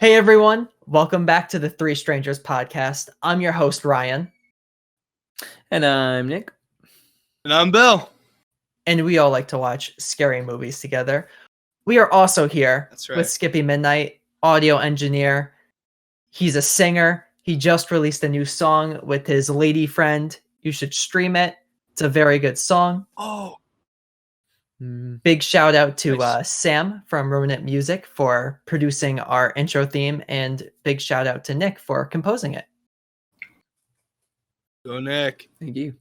Hey everyone, welcome back to the Three Strangers podcast. I'm your host, Ryan. And I'm Nick. And I'm Bill. And we all like to watch scary movies together. We are also here with Skippy Midnight, audio engineer. He's a singer. He just released a new song with his lady friend. You should stream it. It's a very good song. Oh. Big shout out to Sam from Ruinant Music for producing our intro theme, and big shout out to Nick for composing it. Go Nick. Thank you.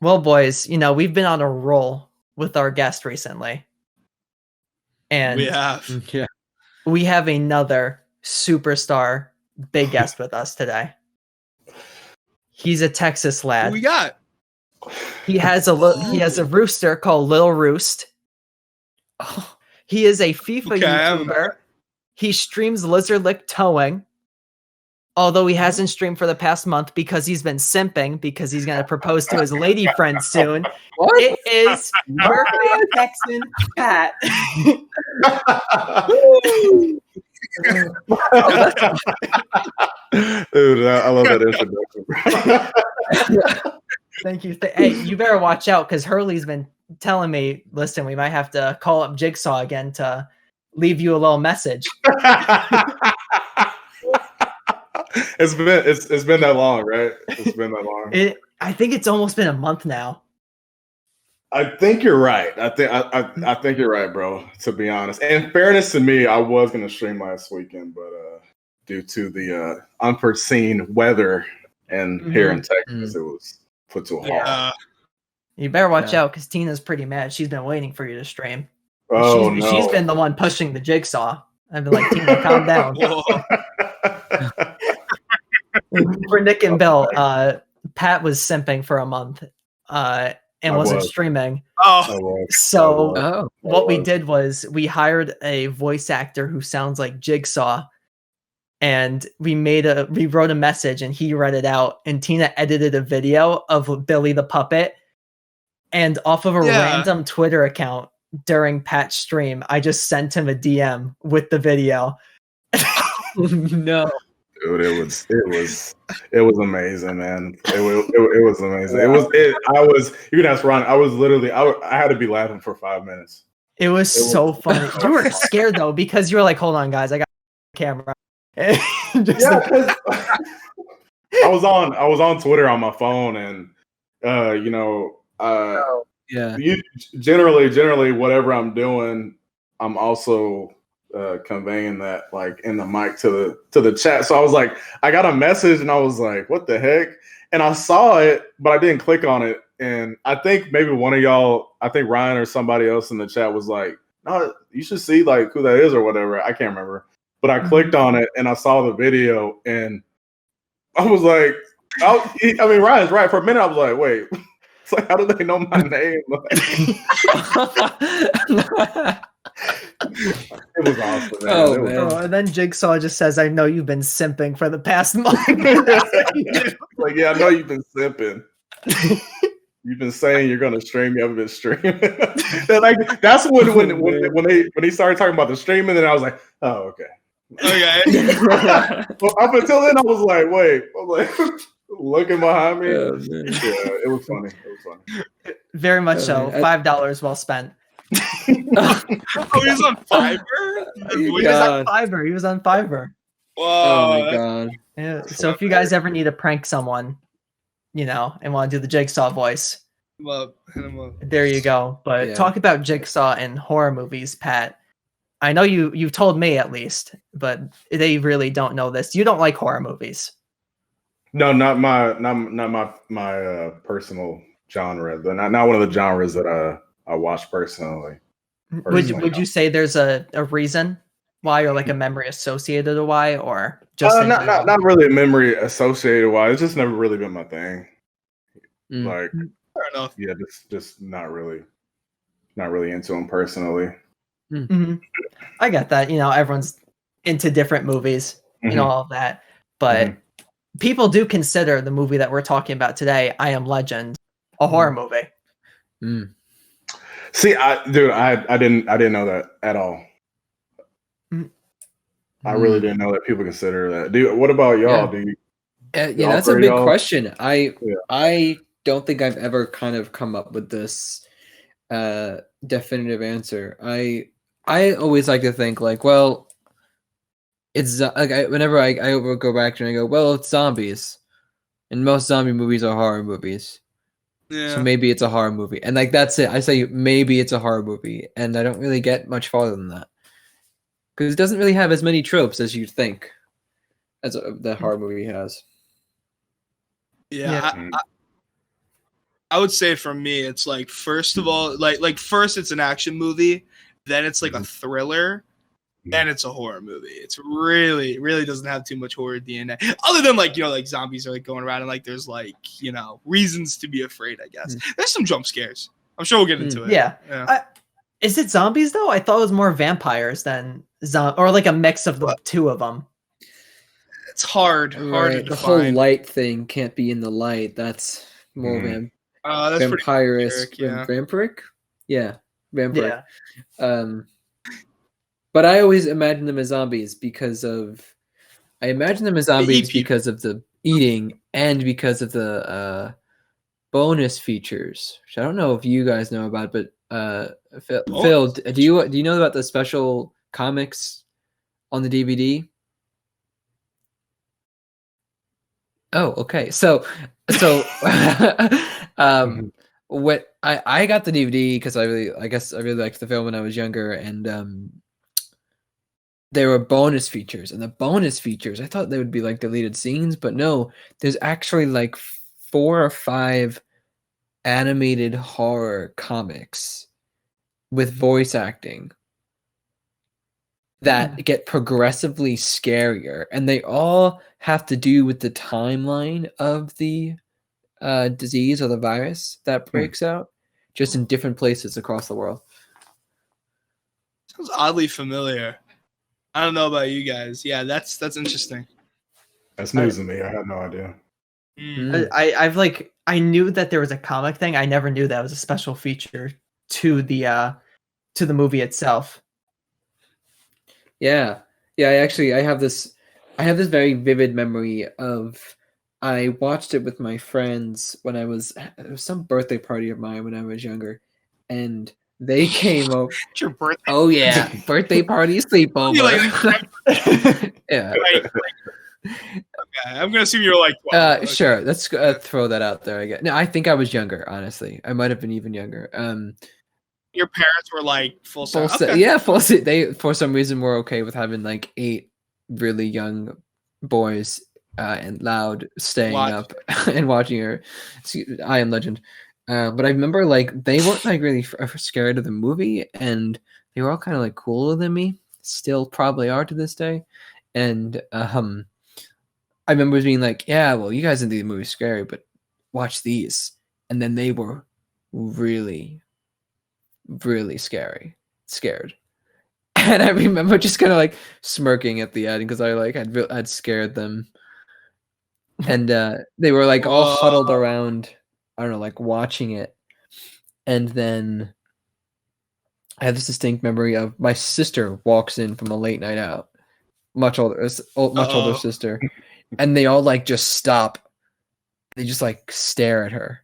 Well, boys, we've been on a roll with our guest recently. And we have another superstar big guest with us today. He's a Texas lad. Who we got? He has a rooster called Lil Roost. Oh, he is a FIFA YouTuber. He streams Lizard Lick Towing. Although he hasn't streamed for the past month because he's been simping because he's going to propose to his lady friend soon. What? It is YourFavTexan, Pat. Dude, I love that introduction. Thank you. Hey, you better watch out because Hurley's been telling me, listen, we might have to call up Jigsaw again to leave you a little message. It's been that long, right? It's been that long. I think it's almost been a month now. I think you're right. I think you're right, bro. To be honest, and in fairness to me, I was gonna stream last weekend, but due to the unforeseen weather and here in Texas, it was put to a halt. You better watch out because Tina's pretty mad. She's been waiting for you to stream. Oh, she's been the one pushing the Jigsaw. I've been like, Tina, calm down. For Nick and Bill, Pat was simping for a month and wasn't streaming. So what we did was we hired a voice actor who sounds like Jigsaw, and we wrote a message and he read it out, and Tina edited a video of Billy the puppet, and off of a random Twitter account during Pat's stream, I just sent him a DM with the video. No. Dude, it was amazing, man. It was amazing. You can ask Ron. I had to be laughing for 5 minutes. It was so funny. You were scared though because you were like, "Hold on, guys, I got a camera." I was on Twitter on my phone, and generally whatever I'm doing, I'm also conveying that like in the mic to the chat. So I was like, I got a message and I was like, what the heck? And I saw it, but I didn't click on it. And I think maybe one of y'all, I think Ryan or somebody else in the chat was like, no, you should see like who that is or whatever. I can't remember. But I clicked on it and I saw the video and I was like, Ryan's right. For a minute I was like, wait, it's like, how do they know my name? It was awesome, man. And then Jigsaw just says, I know you've been simping for the past month. Like, yeah, I know you've been simping. You've been saying you're gonna stream, you haven't been streaming. That's when he started talking about the streaming, and I was like, oh, okay. Well, up until then I was like, wait. I was like looking behind me. It was funny. Very much so. $5 well spent. He was on Fiverr? He was on Fiverr. Whoa. Oh my god. Yeah. So if you guys ever need to prank someone, and want to do the Jigsaw voice, hit him up. There you go. But talk about Jigsaw and horror movies, Pat. I know you've told me at least, but they really don't know this. You don't like horror movies. No, not my personal genre. Not one of the genres that I watch personally. Would you say there's a reason why, or like a memory associated to why, or just not really a memory associated why? It's just never really been my thing. Like, fair enough. Yeah, just not really into them personally. Mm-hmm. I get that. Everyone's into different movies, all of that, but people do consider the movie that we're talking about today, I Am Legend, a horror movie. See, I didn't know that at all. I really didn't know that people consider that. What about y'all? Yeah, that's a big question. I don't think I've ever kind of come up with this definitive answer. I always like to think like, well, it's like whenever I go back and I go, well, it's zombies, and most zombie movies are horror movies. Yeah. So maybe it's a horror movie, and like that's it. I say maybe it's a horror movie, and I don't really get much farther than that because it doesn't really have as many tropes as you'd think as the horror movie has. Yeah. I would say for me, it's like first of all, like first it's an action movie, then it's like a thriller. Then it's a horror movie. It's really doesn't have too much horror DNA, other than like like zombies are like going around and like there's like reasons to be afraid. I guess there's some jump scares. I'm sure we'll get into it. Yeah. Is it zombies though? I thought it was more vampires than or like a mix of the two of them. It's hard to define. The whole light thing can't be in the light. That's more that's vampiric. Vampiric. Yeah, vampiric. Yeah. But I always imagine them as zombies because of the eating and because of the bonus features, which I don't know if you guys know about, but Phil, do you know about the special comics on the DVD? Oh, okay. So what I got the DVD because I really liked the film when I was younger, and there were bonus features, and the bonus features, I thought they would be like deleted scenes, but no, there's actually like 4 or 5 animated horror comics with voice acting that get progressively scarier, and they all have to do with the timeline of the disease or the virus that breaks out, just in different places across the world. Sounds oddly familiar. I don't know about you guys. Yeah, that's interesting. That's news to me. I had no idea. I knew that there was a comic thing. I never knew that was a special feature to the movie itself. Yeah. I have this very vivid memory of I watched it with my friends when it was some birthday party of mine when I was younger, and they came over. It's your birthday. Oh yeah, birthday party sleepover. Yeah. Okay, I'm gonna assume you're like 12. Okay. Sure. Let's throw that out there. I guess. No, I think I was younger. Honestly, I might have been even younger. Your parents were like full set. Okay. Yeah, full set. They for some reason were okay with having like 8 really young boys and loud staying up and watching her. I Am Legend. But I remember like they weren't like really scared of the movie, and they were all kind of like cooler than me. Still probably are to this day. And I remember being like, yeah, well, you guys didn't think the movie scary, but watch these. And then they were really, really scared. And I remember just kind of like smirking at the end because I like I'd scared them. And they were like all huddled around, I don't know, like watching it. And then I have this distinct memory of my sister walks in from a late night out, much older sister, and they all like just stop. They just like stare at her,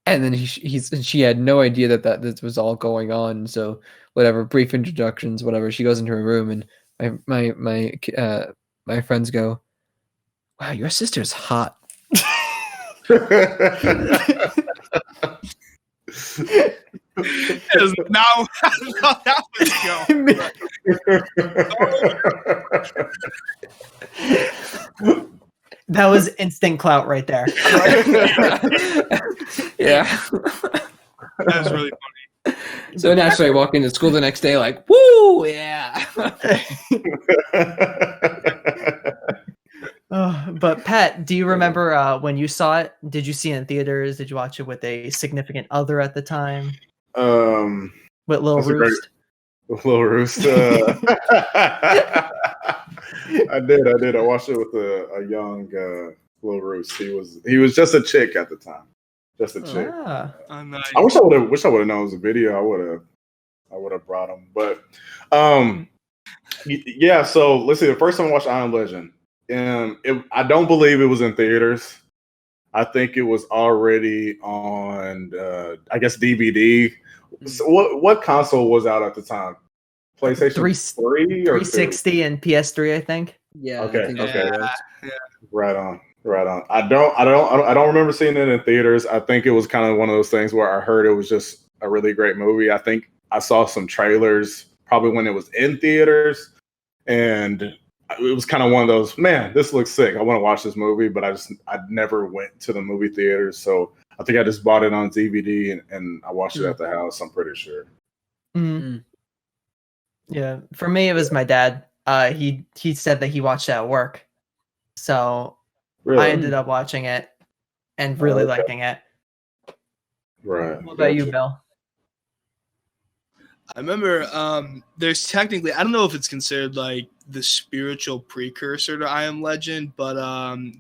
and then she had no idea that this was all going on. So whatever, brief introductions, whatever. She goes into her room, and my friends go, "Wow, your sister's hot." Now that was go. That was instant clout right there. Yeah. That was really funny. So naturally, I walk into school the next day like, woo, yeah. But Pat, do you remember when you saw it? Did you see it in theaters? Did you watch it with a significant other at the time? With Lil Roost? Lil Roost. I did. I watched it with a young Lil Roost. He was just a chick at the time. Just a chick. Nice. I wish I would have known it was a video. I would have brought him. But Yeah, so let's see. The first time I watched I Am Legend, I don't believe it was in theaters. I think it was already on, I guess, DVD. So what console was out at the time? PlayStation 3 or 360 2? and PS3, I think. Yeah. Okay. I think okay. Yeah. Right on. I don't remember seeing it in theaters. I think it was kind of one of those things where I heard it was just a really great movie. I think I saw some trailers probably when it was in theaters, and it was kind of one of those, man, this looks sick. I want to watch this movie, but I never went to the movie theaters. So I think I just bought it on DVD and I watched it at the house. I'm pretty sure. Mm-hmm. Yeah, for me it was my dad. He said that he watched it at work, so really? I ended up watching it and really liking it. Right. What about you, Bill? I remember there's technically, I don't know if it's considered like the spiritual precursor to I Am Legend, but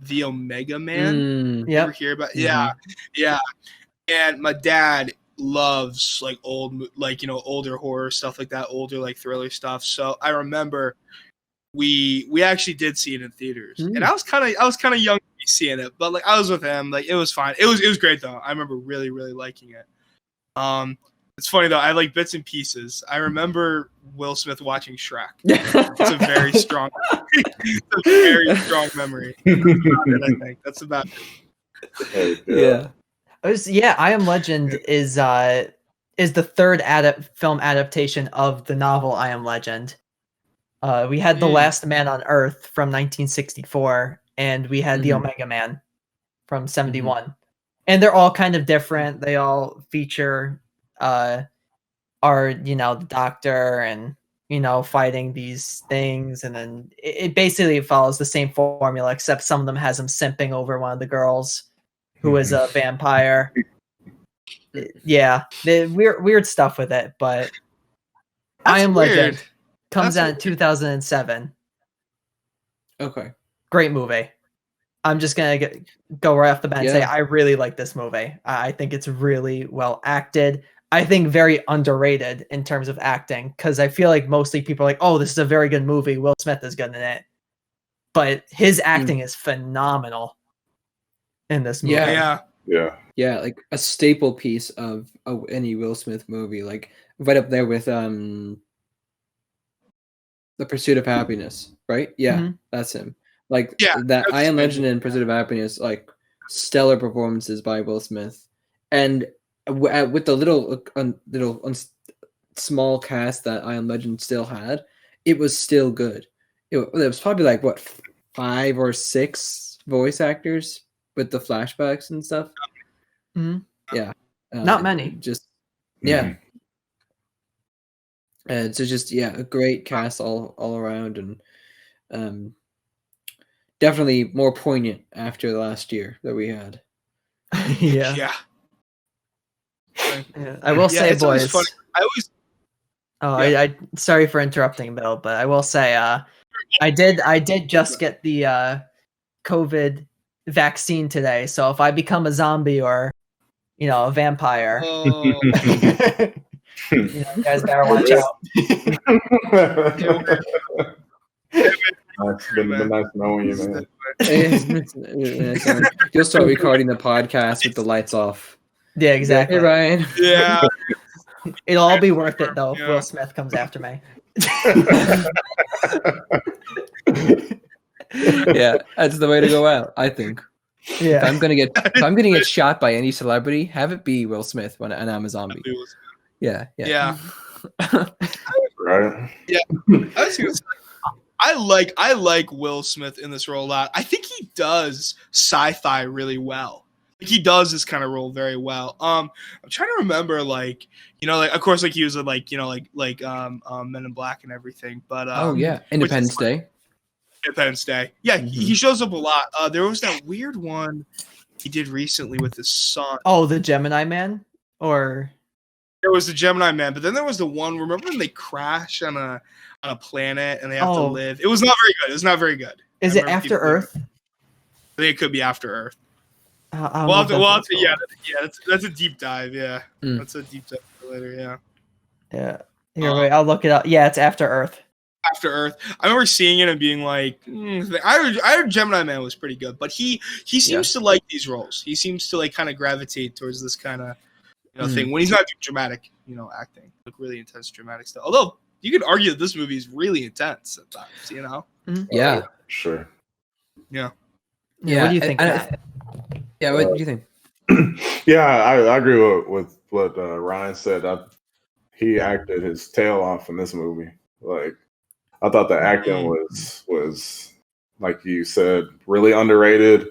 the Omega Man. You ever hear about? Mm-hmm. Yeah. And my dad loves like old, like, you know, older horror stuff like that, older like thriller stuff. So I remember we actually did see it in theaters, and I was kind of young to be seeing it, but like I was with him, like it was fine. It was great though. I remember really liking it. It's funny though. I like bits and pieces. I remember Will Smith watching Shrek. It's a very strong, memory. I think that's about it. Yeah. I Am Legend is the third film adaptation of the novel I Am Legend. We had The Last Man on Earth from 1964, and we had The Omega Man from 71. And they're all kind of different. They all feature are, you know, the doctor and, you know, fighting these things, and then it basically follows the same formula, except some of them has him simping over one of the girls who is a vampire. Yeah, weird stuff with it, but I Am Legend comes out in 2007. Okay, great movie. I'm just gonna go right off the bat and say I really like this movie. I think it's really well acted. I think very underrated in terms of acting, because I feel like mostly people are like, oh, this is a very good movie. Will Smith is good in it. But his acting is phenomenal in this movie. Yeah, like a staple piece of any Will Smith movie, like right up there with The Pursuit of Happiness, right? Yeah, that's him. Like that I Am Legend and Pursuit of Happiness, like stellar performances by Will Smith. And with the little small cast that I Am Legend still had, it was still good. It was probably like what 5 or 6 voice actors with the flashbacks and stuff. Yeah, not many. Just so just a great cast all around, and definitely more poignant after the last year that we had. Yeah. I will say, boys. Funny. I sorry for interrupting, Bill, but I will say, I did just get the COVID vaccine today. So if I become a zombie or, you know, a vampire, you guys better watch out. It's been nice knowing you, man. You'll start recording the podcast with the lights off. Yeah, exactly. Hey, Ryan. Yeah. It'll all be worth it, though, if Will Smith comes after me. Yeah, that's the way to go out, I think. Yeah. If I'm gonna get shot by any celebrity, have it be Will Smith and I'm a zombie. Yeah. Right. Yeah. I was gonna say, I like Will Smith in this role a lot. I think he does sci-fi really well. Like he does this kind of role very well. I'm trying to remember, like, you know, like of course, like he was like, you know, like Men in Black and everything. But Independence Day. Independence Day. Yeah, he shows up a lot. There was that weird one he did recently with his son. Oh, the Gemini Man, or there was the Gemini Man, but then there was the one. Remember when they crash on a planet and they have to live? It was not very good. Is it After Earth? I think it could be After Earth. We'll have to, that's a deep dive. Yeah, that's a deep dive for later. Yeah. Here, wait, I'll look it up. Yeah, it's After Earth. After Earth. I remember seeing it and being like, I heard Gemini Man was pretty good, but he seems to like these roles. He seems to like kind of gravitate towards this kind of thing when he's not doing dramatic, acting, like really intense dramatic stuff. Although you could argue that this movie is really intense at times, Yeah, sure. Yeah. What do you think? Yeah, what do you think? Yeah, I agree with what Ryan said. He acted his tail off in this movie. Like, I thought the acting was like you said, really underrated.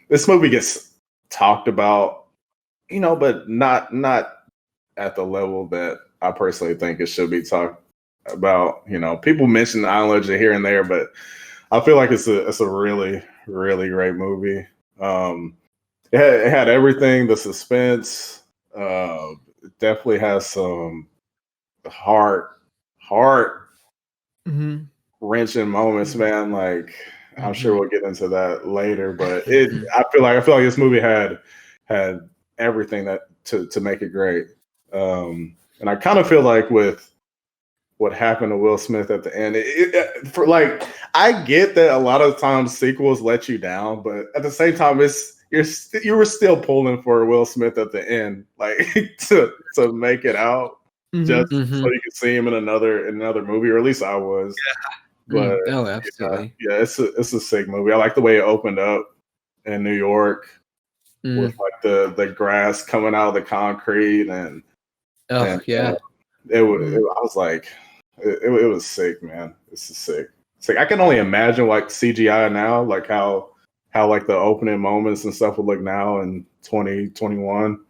This movie gets talked about, but not at the level that I personally think it should be talked about. People mention Island Legend here and there, but I feel like it's a really, really great movie. It had everything, the suspense. It definitely has some heart wrenching moments, man. Like, I'm sure we'll get into that later, but I feel like this movie had everything that to make it great. And I kind of feel like with what happened to Will Smith at the end, I get that a lot of times sequels let you down, but at the same time, you were still pulling for Will Smith at the end, like to make it out, just so you could see him in another movie, or at least I was. Yeah. But absolutely. Yeah, it's a sick movie. I like the way it opened up in New York with like the grass coming out of the concrete and I was like, it was sick, man. This is sick. It's like I can only imagine like CGI now, like how like the opening moments and stuff would look now in 2021,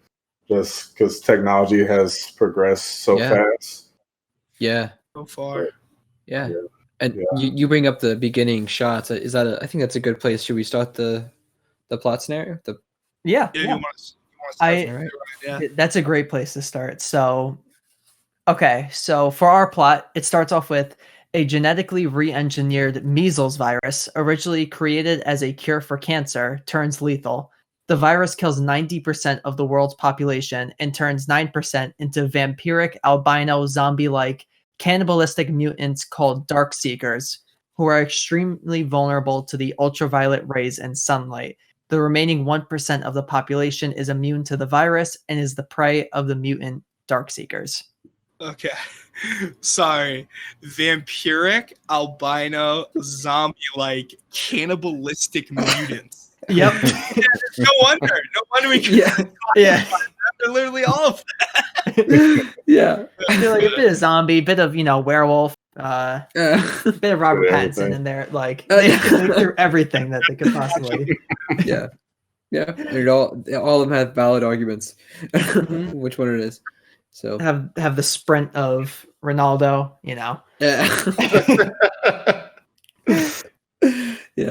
just because technology has progressed so fast. Yeah, so far. Yeah. And you bring up the beginning shots. Is that I think that's a good place. Should we start the plot scenario? Yeah. Yeah. That's a great place to start. So, okay. So for our plot, it starts off with a genetically re-engineered measles virus, originally created as a cure for cancer, turns lethal. The virus kills 90% of the world's population and turns 9% into vampiric, albino, zombie-like, cannibalistic mutants called Dark Seekers, who are extremely vulnerable to the ultraviolet rays and sunlight. The remaining 1% of the population is immune to the virus and is the prey of the mutant Dark Seekers. Okay. Sorry. Vampiric, albino, zombie-like, cannibalistic mutants. Yep. No wonder we can. Yeah. They're literally all of that. Yeah. I feel like a bit of zombie, bit of werewolf, bit of Robert Pattinson in there. Like they threw everything that they could possibly. Yeah. And all of them have valid arguments. Which one it is. So have the sprint of Ronaldo, Yeah. Yeah.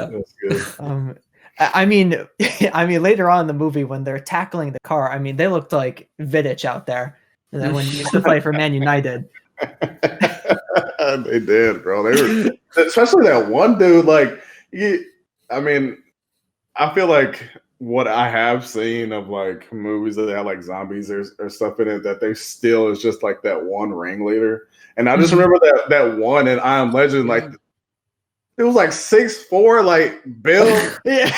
That's good. I mean, later on in the movie when they're tackling the car, I mean, they looked like Vidic out there. And then when you used to play for Man United. They did, bro. They were, especially that one dude. Like, I feel like what I have seen of like movies that have like zombies or stuff in it, that they still is just like that one ringleader. And I just remember that one in I Am Legend, like it was like 6'4", like Bill. Yeah.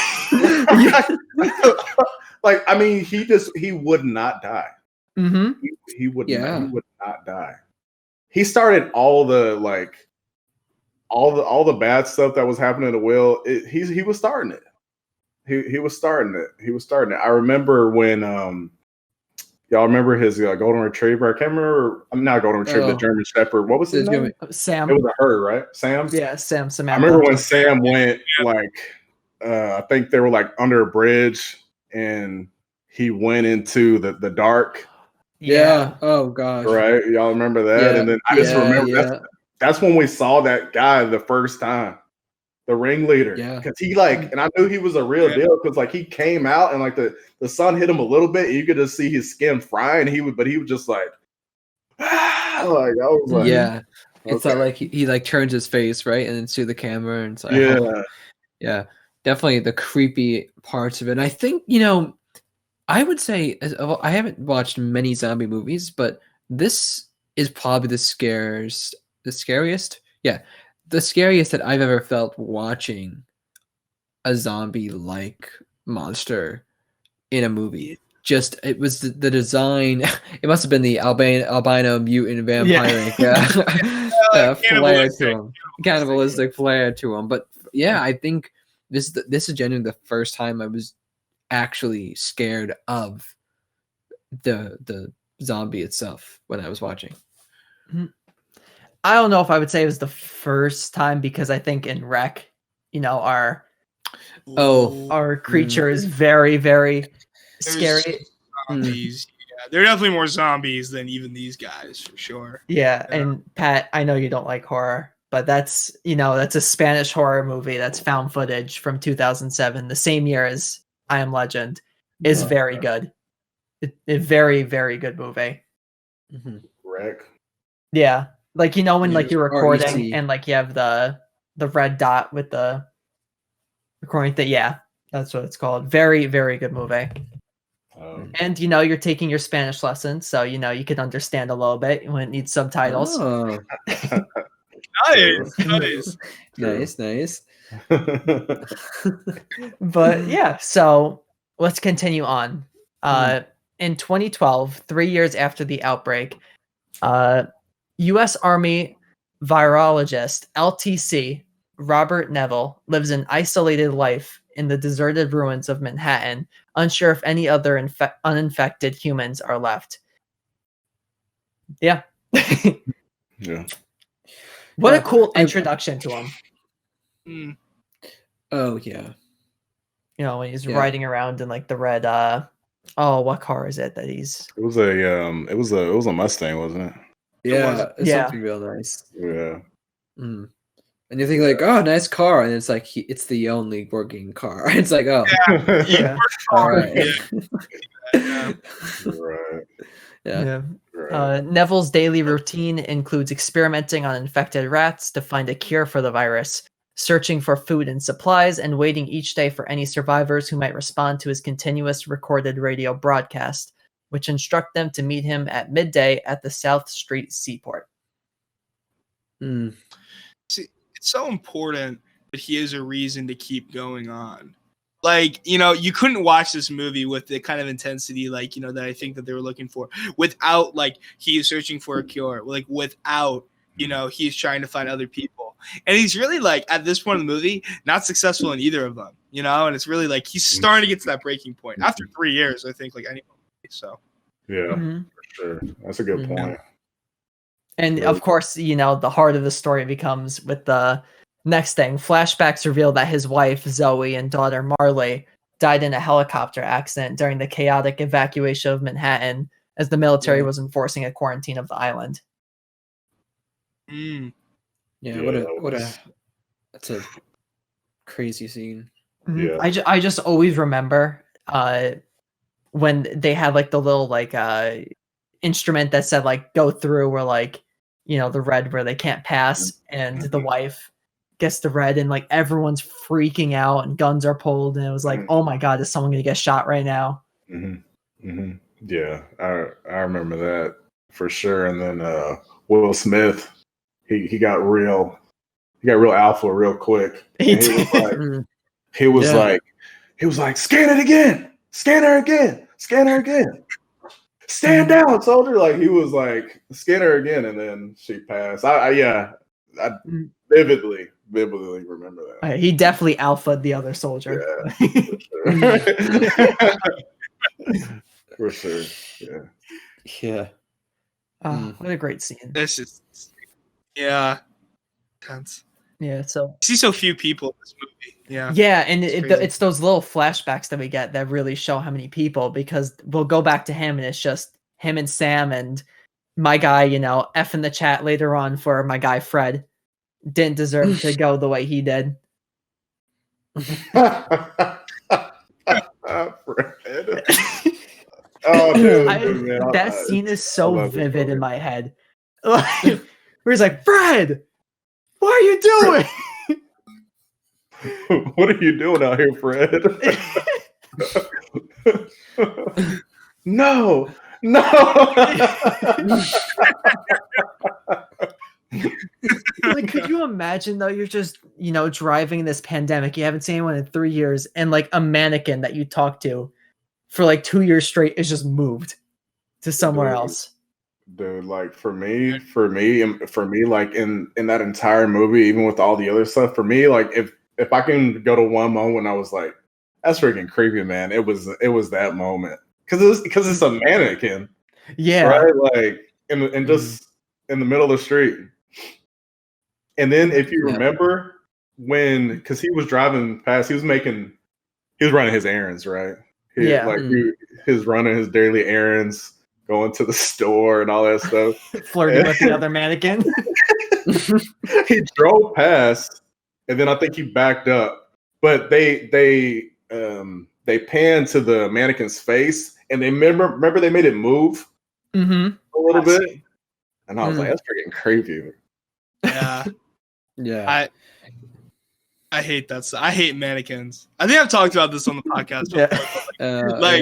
Like, I mean, he would not die. Mm-hmm. He would not die. He started all the bad stuff that was happening to Will. He was starting it. He was starting it. I remember when y'all remember his golden retriever. I can't remember. I'm not golden retriever. The German Shepherd. What was his name? Sam. It was a her, right? Sam. Yeah, Sam. I remember when Sam went I think they were like under a bridge and he went into the dark. Yeah. Oh gosh. Right. Y'all remember that? Yeah. And then I just remember that's when we saw that guy the first time. The ringleader. Yeah. Because he and I knew he was a real deal because like he came out and like the sun hit him a little bit. You could just see his skin frying. He was just like, like I was like, yeah. It's not like he like turns his face right and then to the camera and it's like, yeah, definitely the creepy parts of it. And I think I would say I haven't watched many zombie movies, but this is probably the scariest the scariest. Yeah, the scariest that I've ever felt watching a zombie-like monster in a movie. Just it was the design. It must have been the albino mutant vampire flair to him, cannibalistic flair to him. But yeah, I think this is genuinely the first time I was actually scared of the zombie itself when I was watching. I don't know if I would say it was the first time, because I think in Rec, our creature is very, very scary. Zombies. Yeah, there are definitely more zombies than even these guys, for sure. Yeah, and Pat, I know you don't like horror, but that's a Spanish horror movie that's found footage from 2007, the same year as I Am Legend. Is very good. A very, very good movie. Wreck. Yeah, like when like you're recording REC. And like you have the red dot with the recording thing. Yeah, that's what it's called. Very, very good movie. And you're taking your Spanish lessons, so you can understand a little bit when it needs subtitles. Oh. Nice. But yeah, so let's continue on. In 2012, 3 years after the outbreak, U.S. Army virologist LTC Robert Neville lives an isolated life in the deserted ruins of Manhattan, unsure if any other uninfected humans are left. Yeah. Yeah. What a cool introduction to him. Oh yeah. When he's riding around in like the red what car is it that he's It was a Mustang, wasn't it? Yeah, it's something real nice. Yeah. And you think like, oh, nice car, and it's like it's the only working car. It's like, oh, yeah. All right. Right. Yeah. Right. Neville's daily routine includes experimenting on infected rats to find a cure for the virus, searching for food and supplies, and waiting each day for any survivors who might respond to his continuous recorded radio broadcast, which instruct them to meet him at midday at the South Street Seaport. See, it's so important that he has a reason to keep going on. Like, you couldn't watch this movie with the kind of intensity, like, that I think that they were looking for, without, like, he is searching for a cure, like, without, he's trying to find other people. And he's really, like, at this point in the movie, not successful in either of them, and it's really, like, he's starting to get to that breaking point after 3 years, I think, like, any movie, so. Yeah, for sure. That's a good point. And, of course, the heart of the story becomes with the next thing. Flashbacks reveal that his wife, Zoe, and daughter, Marley, died in a helicopter accident during the chaotic evacuation of Manhattan as the military was enforcing a quarantine of the island. That's a crazy scene. Yeah. I just always remember when they had like the little like instrument that said like go through, where like the red where they can't pass, and the wife gets the red, and like everyone's freaking out and guns are pulled, and it was like, oh my god, is someone gonna get shot right now? Yeah, I remember that for sure. And then Will Smith, he got real alpha real quick. He was like, scan it again, scan her again, stand down, soldier. Like he was like, scan her again, and then she passed. I vividly remember that. He definitely alphaed the other soldier. Yeah, for sure. Yeah. What a great scene. This is tense. Yeah, so you see so few people in this movie. Yeah, and it's those little flashbacks that we get that really show how many people, because we'll go back to him and it's just him and Sam and my guy, F in the chat later on for my guy Fred. Didn't deserve to go the way he did. Fred. Oh, dude, that scene is so vivid in my head. Where he's like, Fred, what are you doing? What are you doing out here, Fred? No. Like, could you imagine though? You're just, driving in this pandemic. You haven't seen anyone in 3 years, and like a mannequin that you talk to for like 2 years straight is just moved to somewhere else. Dude, like for me, like in that entire movie, even with all the other stuff, for me, like if I can go to one moment, I was like, that's freaking creepy, man. It was that moment because it's a mannequin, yeah, right? Like and just in the middle of the street. And then if you remember because he was driving past, he was running his errands, right? He's running his daily errands. Going to the store and all that stuff. Flirting with the other mannequin. He drove past, and then I think he backed up. But they panned to the mannequin's face, and they remember they made it move a little bit. And I was like, that's freaking creepy. Yeah. Yeah. I hate that stuff. I hate mannequins. I think I've talked about this on the podcast before. I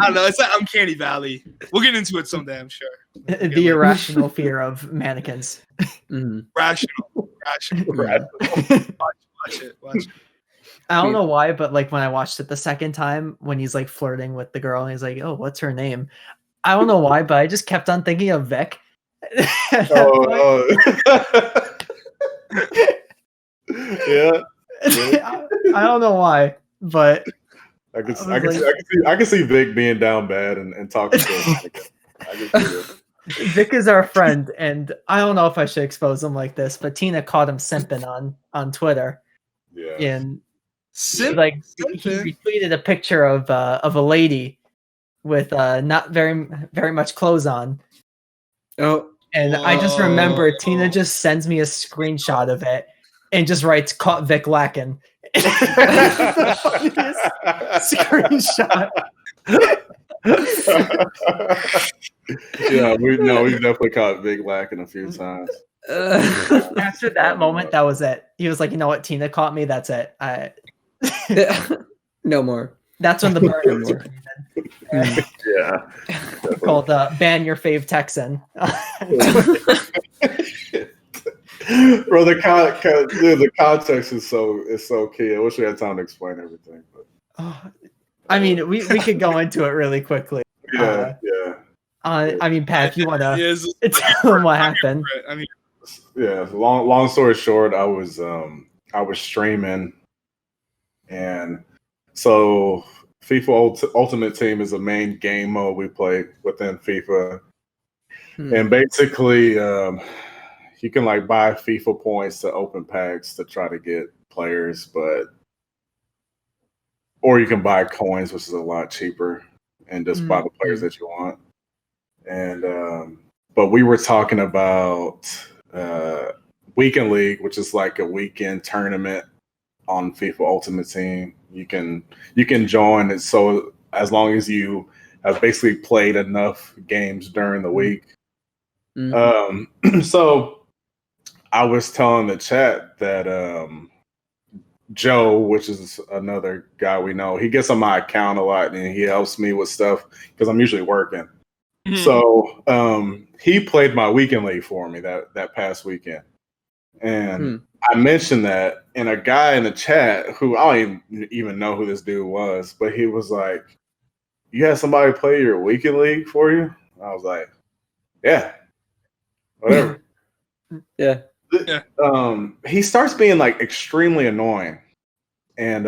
don't know. It's like Uncanny Valley. We'll get into it someday, I'm sure. The irrational fear of mannequins. Rational. Watch it. I don't know why, but like when I watched it the second time, when he's like flirting with the girl and he's like, "Oh, what's her name?" I don't know why, but I just kept on thinking of Vic. Yeah. I don't know why, but I can see Vic being down bad and talking to him. I can see it. Vic is our friend, and I don't know if I should expose him like this, but Tina caught him simping on Twitter. Yeah. And he retweeted a picture of a lady with not very much clothes on. Oh. And I just remember Tina just sends me a screenshot of it and just writes "caught Vic lacking." Screenshot. Yeah, we've definitely caught Vic lacking a few times. After that moment, that was it. He was like, "You know what? Tina caught me. That's it. No more." That's when the burn more. Yeah. Called "Ban Your Fave Texan." Bro, the context is so key. I wish we had time to explain everything. But I mean, we could go into it really quickly. Yeah. I mean, Pat, if you want to tell them what happened. I mean, yeah. Long story short, I was streaming, and so FIFA Ultimate Team is a main game mode we play within FIFA, and basically, you can like buy FIFA points to open packs to try to get players, or you can buy coins, which is a lot cheaper, and just buy the players that you want. And but we were talking about Weekend League, which is like a weekend tournament on FIFA Ultimate Team. You can join it, so as long as you have basically played enough games during the week. So I was telling the chat that Joe, which is another guy we know, he gets on my account a lot and he helps me with stuff because I'm usually working. So he played my weekend league for me that past weekend. And I mentioned that, and a guy in the chat who I don't even know who this dude was, but he was like, "You had somebody play your weekend league for you?" I was like, "Yeah, whatever." Yeah. He starts being like extremely annoying, and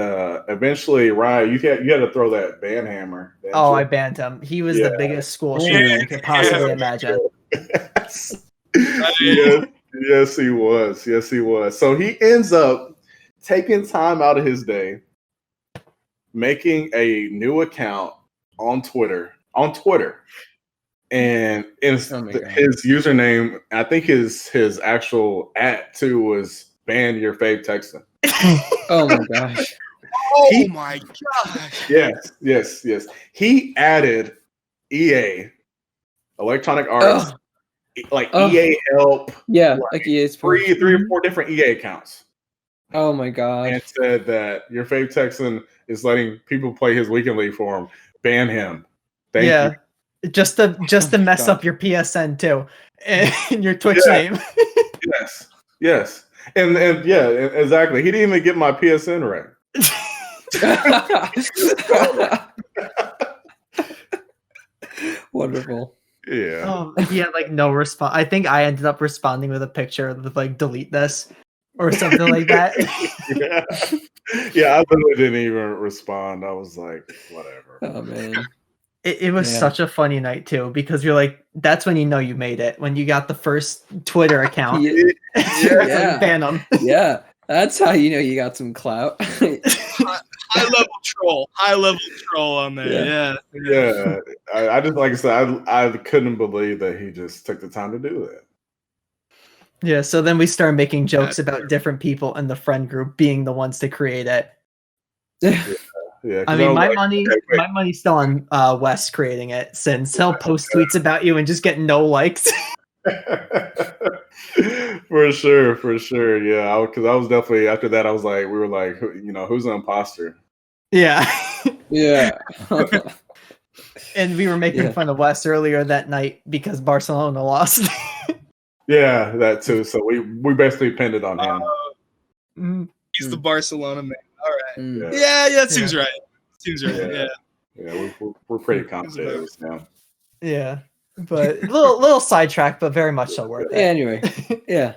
eventually, Ryan, you had to throw that ban hammer. Oh, I banned him. He was the biggest school shooter you could possibly imagine. Yes, he was. Yes, he was. So he ends up taking time out of his day, making a new account on Twitter, and his username, I think his actual @ too was "Ban Your Fave Texan." Oh my gosh! My gosh! Yes. He added EA, Electronic Arts, EA Help. Yeah, like EA's three or four different EA accounts. Oh my god! And said that your Fave Texan is letting people play his weekend league for him. Ban him. Thank you. Just to mess up your PSN too and your Twitch name. Yes. And yeah, exactly. He didn't even get my PSN right. Wonderful. Yeah. He had like no response. I think I ended up responding with a picture of like delete this or something like that. Yeah, I literally didn't even respond. I was like, whatever. Oh man. It was such a funny night too, because you're like, that's when you know you made it, when you got the first Twitter account. Yeah. Ban them. Yeah. That's how you know you got some clout. High level troll on there. Yeah. I just, like I said, I couldn't believe that he just took the time to do that. Yeah, so then we started making jokes about different people in the friend group being the ones to create it. Yeah. I mean, my money's still on Wes creating it, since he'll post tweets about you and just get no likes. For sure. Yeah, because I was definitely, after that, I was like, we were like, who's an imposter? Yeah. Yeah. And we were making fun of Wes earlier that night because Barcelona lost. Yeah, that too. So we basically pinned it on him. He's the Barcelona man. All right. Yeah. Yeah, seems right. Yeah, we're pretty confident now. Yeah. But little sidetrack, but very much so worth it. Anyway. Yeah.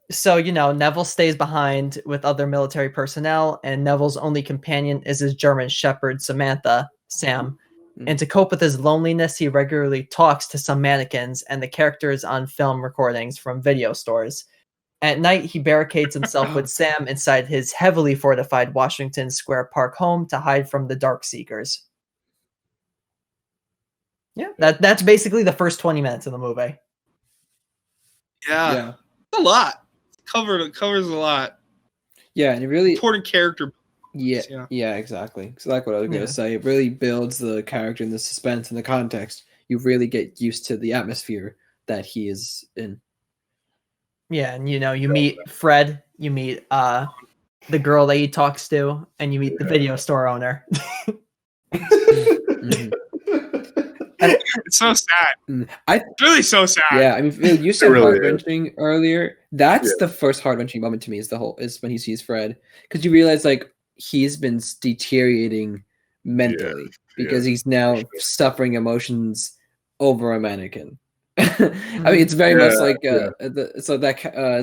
So Neville stays behind with other military personnel, and Neville's only companion is his German shepherd, Sam. And to cope with his loneliness, he regularly talks to some mannequins and the characters on film recordings from video stores. At night, he barricades himself with Sam inside his heavily fortified Washington Square Park home to hide from the Darkseekers. Yeah, that's basically the first 20 minutes of the movie. Yeah. A lot. Covers a lot. Yeah, and it really important character. Yeah, exactly. So like what I was gonna say, it really builds the character and the suspense and the context. You really get used to the atmosphere that he is in. Yeah, and you meet Fred, you meet the girl that he talks to, and you meet the video store owner. It's so sad. It's really so sad. Yeah, I mean, Phil, you said heart-wrenching earlier. That's the first heart-wrenching moment to me. Is when he sees Fred, because you realize like he's been deteriorating mentally because he's now suffering emotions over a mannequin. I mean, it's very much like is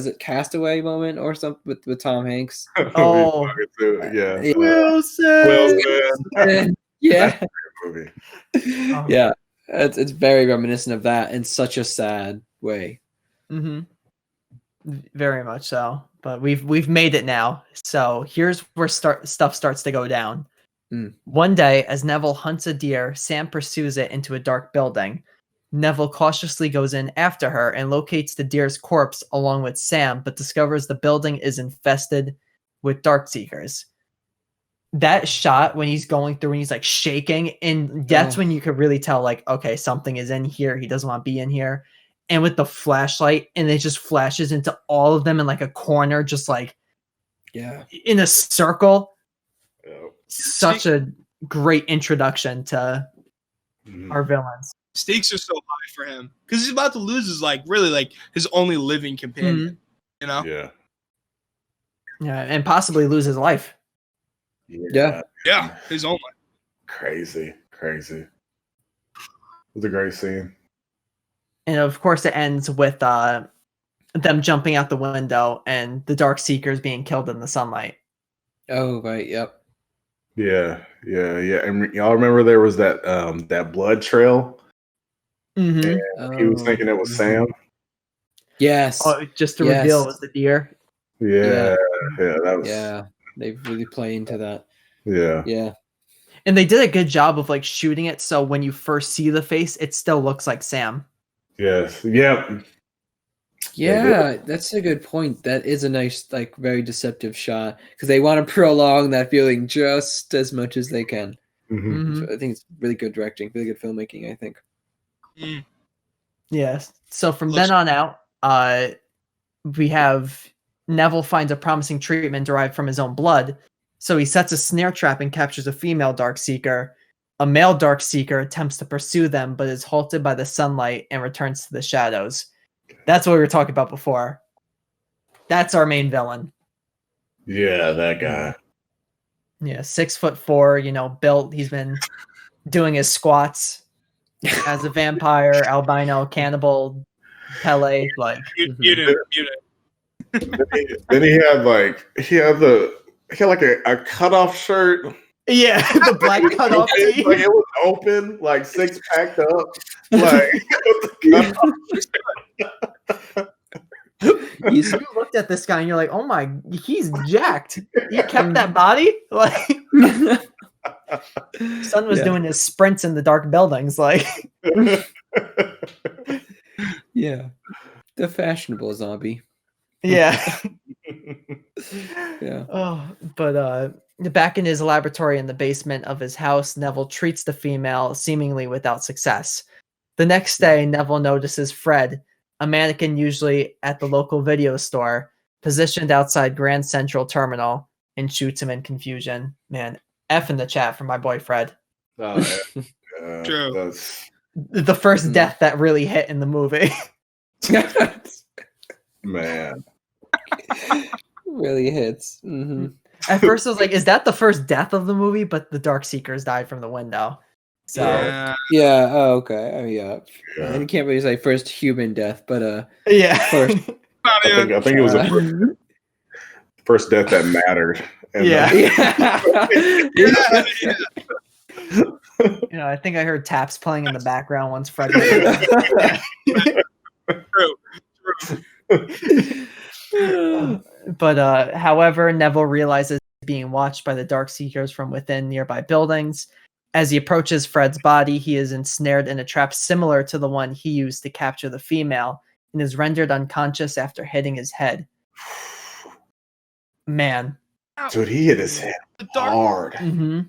it Castaway moment or something with Tom Hanks? Oh, Wilson. Yeah. Yeah. It's very reminiscent of that in such a sad way. Very much so. But we've made it now. So here's where stuff starts to go down. One day, as Neville hunts a deer, Sam pursues it into a dark building. Neville cautiously goes in after her and locates the deer's corpse along with Sam, but discovers the building is infested with Darkseekers. That shot when he's going through and he's like shaking, and that's when you could really tell, like, okay, something is in here. He doesn't want to be in here. And with the flashlight, and it just flashes into all of them in like a corner, just like in a circle. Such a great introduction to our villains. Stakes are so high for him because he's about to lose his only living companion. Yeah, and possibly lose his life. Yeah, his own life. Crazy. It was a great scene. And of course, it ends with them jumping out the window and the Darkseekers being killed in the sunlight. Oh, right. Yep. Yeah. And y'all remember there was that blood trail? And he was thinking it was Sam. Yes. Just to reveal it was the deer. Yeah. That was. Yeah. They really play into that. Yeah. And they did a good job of like shooting it so when you first see the face, it still looks like Sam. Yes. Yep. Yeah, that's a good point. That is a nice, like, very deceptive shot because they want to prolong that feeling just as much as they can. So I think it's really good directing, really good filmmaking, I think. Yes. So from then on out, we have Neville finds a promising treatment derived from his own blood. So he sets a snare trap and captures a female Darkseeker. A male Darkseeker attempts to pursue them, but is halted by the sunlight and returns to the shadows. That's what we were talking about before. That's our main villain. Yeah, that guy. Yeah, 6'4", built. He's been doing his squats as a vampire, albino, cannibal, Pele. Like, muted. Then he had like a cutoff shirt. Yeah, the black cutoff tee. Like it was open, like six packed up. Like You looked at this guy and you're like, oh my, he's jacked. He kept that body. Like, son was doing his sprints in the dark buildings. Like, yeah, the fashionable zombie. Yeah. Yeah. Oh, but back in his laboratory in the basement of his house, Neville treats the female seemingly without success. The next day, Neville notices Fred, a mannequin usually at the local video store, positioned outside Grand Central Terminal, and shoots him in confusion. Man, F in the chat for my boy Fred. True. The first death that really hit in the movie. Man. Really hits. Mm-hmm. At first I was like, is that the first death of the movie? But the Darkseekers died from the window. So yeah. Oh, okay. Oh, yeah. And you can't really say first human death, but yeah. First, I think it was the first death that mattered. And I think I heard taps playing in the background once Fred. True. But however, Neville realizes being watched by the Darkseekers from within nearby buildings. As he approaches Fred's body, he is ensnared in a trap similar to the one he used to capture the female and is rendered unconscious after hitting his head. Man. Dude, he hit his head hard. Mm-hmm.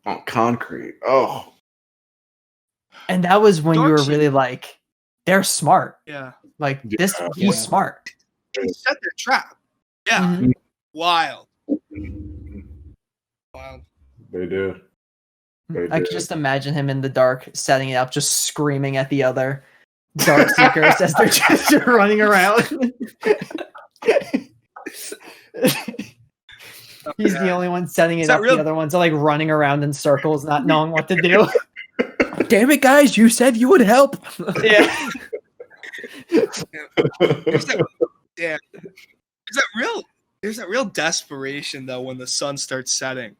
On concrete. Oh. And that was when you were really like, they're smart. Yeah. Like, he's smart. They set their trap. Yeah. Mm-hmm. Wild. They do. I can just imagine him in the dark, setting it up, just screaming at the other Darkseekers as they're just running around. He's the only one setting it up. The other ones are like running around in circles, not knowing what to do. Damn it, guys! You said you would help. Yeah. There's that real desperation though when the sun starts setting.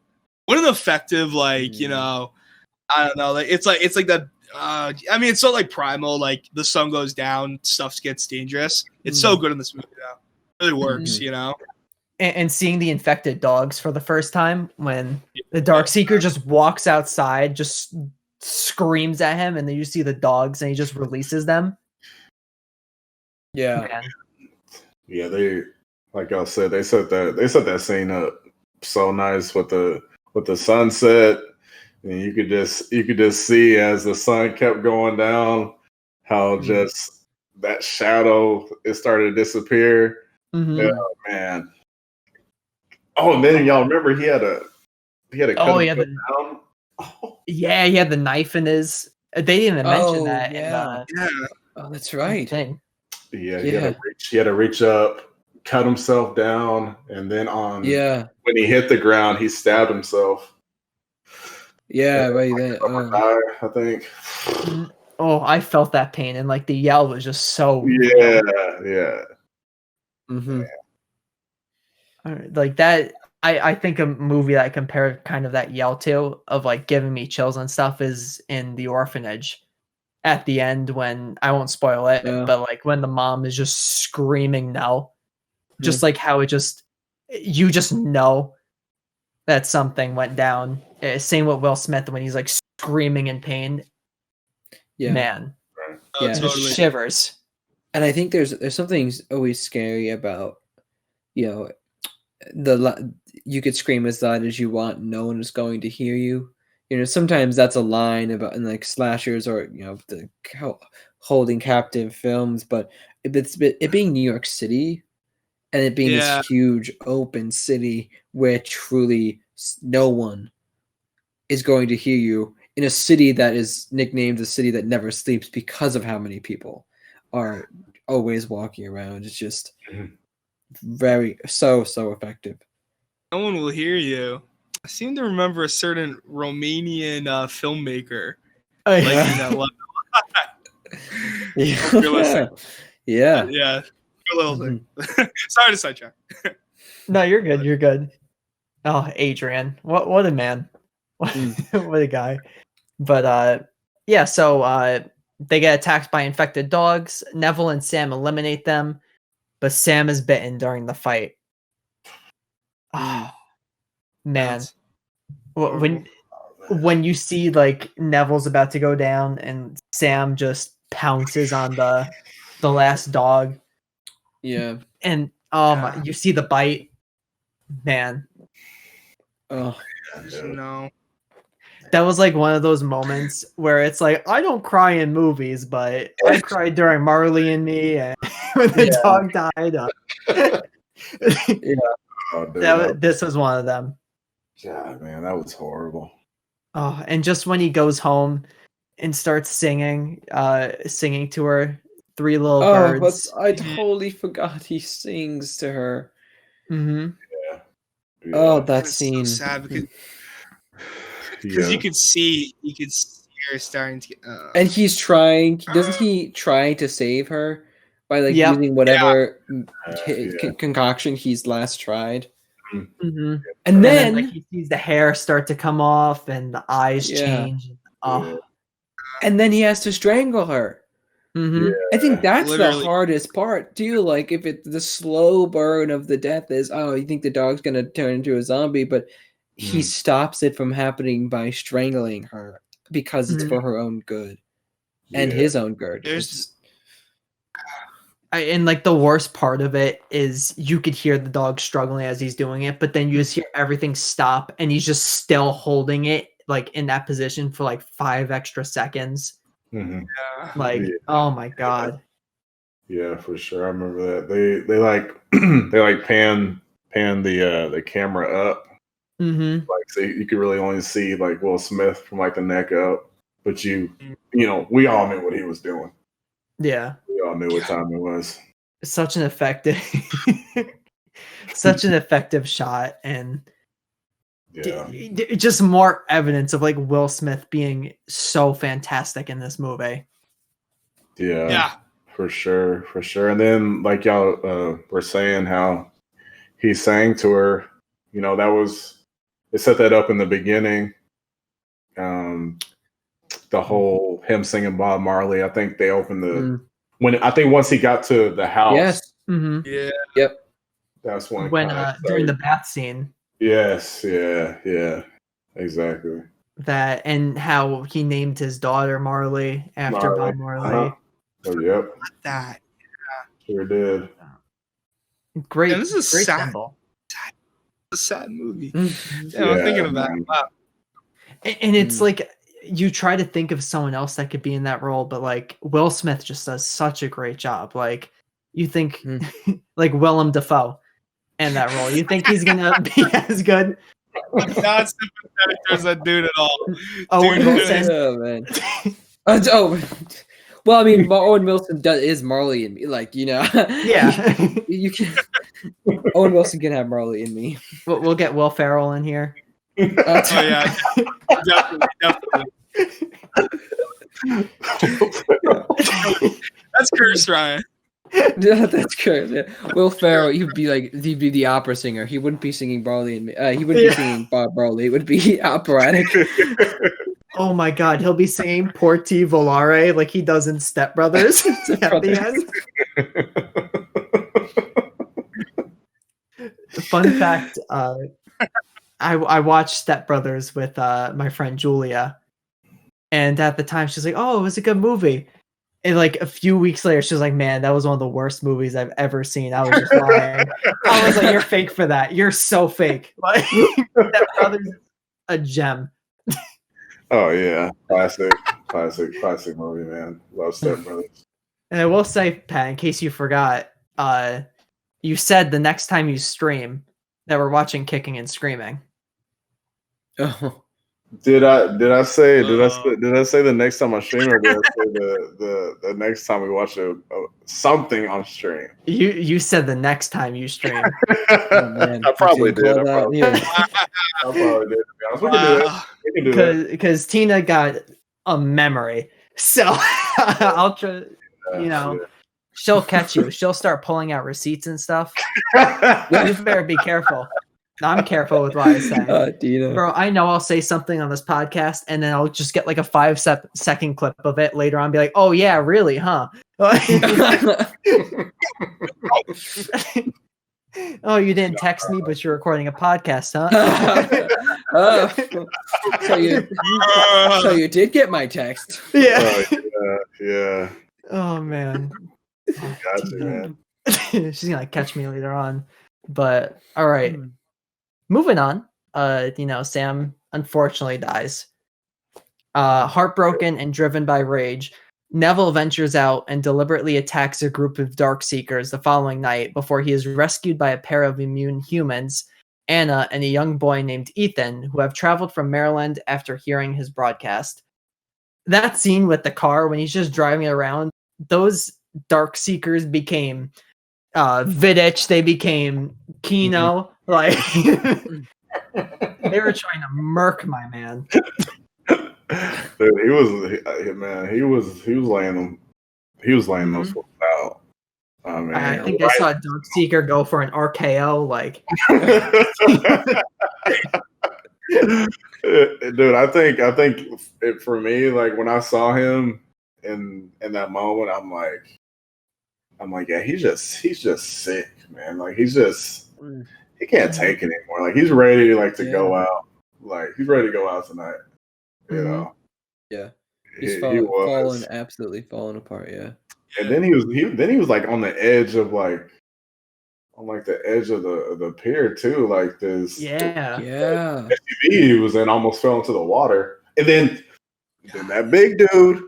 What an effective, I don't know, it's like that. It's so like primal, like the sun goes down, stuff gets dangerous. It's so good in this movie though. It really works, And seeing the infected dogs for the first time when the Darkseeker just walks outside, just screams at him, and then you see the dogs and he just releases them. Yeah. Man. Yeah, they, like I said, they set that scene up so nice with the sunset, and you could just see as the sun kept going down how just that shadow it started to disappear. Mm-hmm. Oh man. Oh, and then y'all remember he had a down. Yeah, he had the knife in his. They didn't even mention that. Yeah. Oh, that's right. Thing. Yeah, he had to reach up, cut himself down, and then when he hit the ground, he stabbed himself. Yeah, right. I think. Oh, I felt that pain, and like the yell was just so. Yeah. Mm-hmm. Like that, I think a movie that I compare kind of that yell to, of like giving me chills and stuff, is in The Orphanage. At the end, when I won't spoil it, but like when the mom is just screaming no, just like how you just know that something went down. Same with Will Smith when he's like screaming in pain. Yeah, man, Totally. Just shivers. And I think there's something always scary about, you could scream as loud as you want, no one is going to hear you. Sometimes that's a line about in like slashers or the holding captive films, but it being New York City and it being this huge open city where truly no one is going to hear you, in a city that is nicknamed the city that never sleeps because of how many people are always walking around. It's just very so effective. No one will hear you. I seem to remember a certain Romanian filmmaker liking that a lot. Yeah. Yeah. A little thing. Sorry to sidetrack. No, you're good. You're good. Oh, Adrian. What a man. What a guy. But yeah, so they get attacked by infected dogs. Neville and Sam eliminate them, but Sam is bitten during the fight. Oh, man. When you see like Neville's about to go down and Sam just pounces on the last dog. Yeah. And my, you see the bite. Man. Oh no. That was like one of those moments where it's like, I don't cry in movies, but I cried during Marley and Me and when the dog died. Oh, dude, this was one of them. Yeah, man, that was horrible. Oh, and just when he goes home and starts singing to her, Three Little Birds. But I totally forgot he sings to her. Mm-hmm. Yeah. Oh, that scene. So sad because you could see her starting to get. And he's trying. Doesn't he try to save her by like using whatever concoction he's last tried? Mm-hmm. And then like, he sees the hair start to come off and the eyes change. Oh. And then he has to strangle her. Mm-hmm. I think that's the hardest part too. Like if the slow burn of the death is, you think the dog's gonna turn into a zombie, but he stops it from happening by strangling her because it's for her own good and his own good. And like the worst part of it is you could hear the dog struggling as he's doing it, but then you just hear everything stop and he's just still holding it like in that position for like 5 extra seconds. Mm-hmm. Oh my god. Yeah, for sure. I remember that. They like they like pan the camera up. Mm-hmm. Like so you could really only see like Will Smith from like the neck up, but you know, we all knew what he was doing. Yeah. We all knew what time it was. Such an effective shot, and just more evidence of like Will Smith being so fantastic in this movie. Yeah, for sure. And then like y'all were saying how he sang to her, you know, they set that up in the beginning. The whole him singing Bob Marley, I think they opened once he got to the house. Yes. Mm-hmm. Yeah. Yep. That's when during the bath scene. Yes. Yeah. Exactly. That and how he named his daughter Marley after Bob Marley. Oh, yep. That. Sure did. Great. Yeah, this is great sad. symbol. A sad movie. I'm thinking about it. Wow. And it's like you try to think of someone else that could be in that role, but like Will Smith just does such a great job. Like you think like Willem Dafoe in that role. You think he's gonna be as good? I'm not sympathetic towards that dude at all. Owen Wilson. Oh man. Well, I mean, Owen Wilson is Marley in Me, like, you know. Yeah. You can. Owen Wilson can have Marley in Me. We'll get Will Ferrell in here. Definitely. That's cursed, Ryan. Yeah, that's cursed. Yeah. Will Ferrell, he'd be the opera singer. He wouldn't be singing Marley and Me. He wouldn't be singing Bob Marley. It would be operatic. Oh my god, he'll be singing Porti Volare like he does in Step Brothers at the end. Fun fact, I watched Step Brothers with my friend Julia, and at the time she's like, "Oh, it was a good movie." And like a few weeks later, she was like, "Man, that was one of the worst movies I've ever seen." I was just lying. I was like, "You're fake for that. You're so fake." Like Step Brothers, a gem. Oh yeah, classic movie, man. Love Step Brothers. And I will say, Pat, in case you forgot, you said the next time you stream that we're watching Kicking and Screaming. Oh, Did I say the next time I stream, or did I say the next time we watch something on stream? You said the next time you stream. Oh, man. I probably did. I probably did. To be honest. We can do it. Because Tina got a memory, so I'll try. She'll catch you. She'll start pulling out receipts and stuff. You better be careful. I'm careful with what I say. Tina. Bro, I know I'll say something on this podcast and then I'll just get like a 5-second clip of it later on and be like, oh yeah, really, huh? Oh, you didn't text me, but you're recording a podcast, huh? So you did get my text. Yeah. Oh man. Gotcha, man. She's gonna catch me later on. But all right. Moving on. Sam unfortunately dies. Heartbroken and driven by rage, Neville ventures out and deliberately attacks a group of Darkseekers the following night before he is rescued by a pair of immune humans, Anna and a young boy named Ethan, who have traveled from Maryland after hearing his broadcast. That scene with the car when he's just driving around, those Darkseekers became Vidic, they became Kino, like they were trying to murk my man. Dude, he was laying those folks out. Oh, man. I think I saw a Darkseeker go for an RKO, like. Dude, I think for me, like when I saw him in that moment, I'm like, yeah, he's just sick, man. Like he can't take it anymore. Like he's ready to go out. Like he's ready to go out tonight. You know. Yeah. He's absolutely falling apart. Yeah. And then he was like on the edge of the edge of the pier too. Like this. Yeah. SUV he was in almost fell into the water. And then that big dude,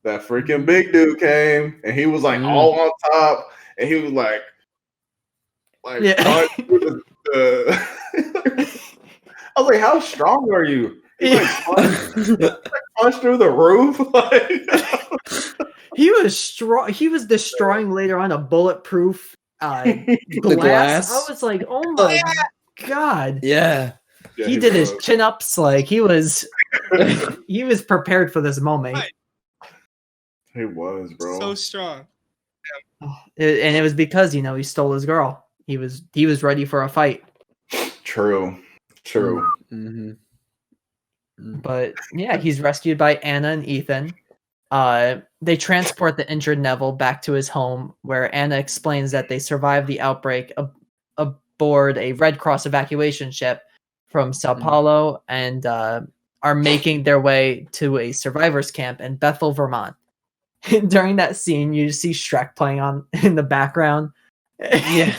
that freaking big dude came and he was like all on top and he was like I was like, how strong are you? He punched through the roof. He was strong. He was destroying later on a bulletproof glass. I was like, oh my god. Yeah. He did his chin ups like he was prepared for this moment. He was, bro. So strong. And it was because he stole his girl. He was ready for a fight. True. Mm-hmm. But yeah, he's rescued by Anna and Ethan. They transport the injured Neville back to his home, where Anna explains that they survived the outbreak aboard a Red Cross evacuation ship from Sao Paulo and are making their way to a survivors camp in Bethel, Vermont. During that scene, you see Shrek playing on in the background. Yeah.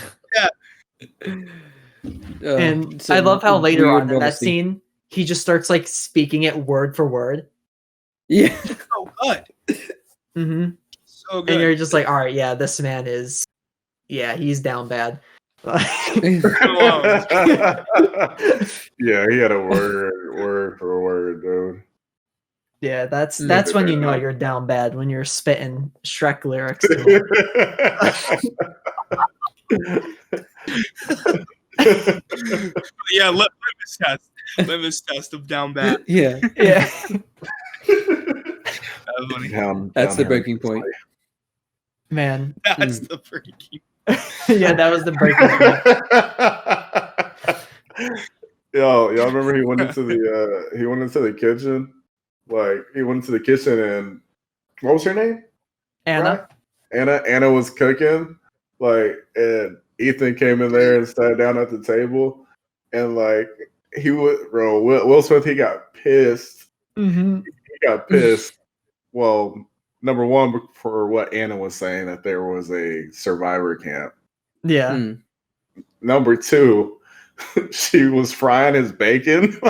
And I love how later on in that scene, he just starts like speaking it word for word. Yeah. So good. Mm-hmm. So good. And you're just like, all right, yeah, this man is, he's down bad. Yeah, he had a word for word, dude. Yeah, that's when you know you're down bad, when you're spitting Shrek lyrics. Yeah, litmus test of down bad. Yeah. That was funny. That's the breaking point. Man. That's the breaking. Yeah, that was the breaking point. Y'all remember he went into the kitchen? Like he went into the kitchen and what was her name? Anna. Right? Anna was cooking. Like, and Ethan came in there and sat down at the table, and like Will Smith, he got pissed. Mm-hmm. He got pissed. Well, number one, for what Anna was saying, that there was a survivor camp. Yeah. Number two, she was frying his bacon.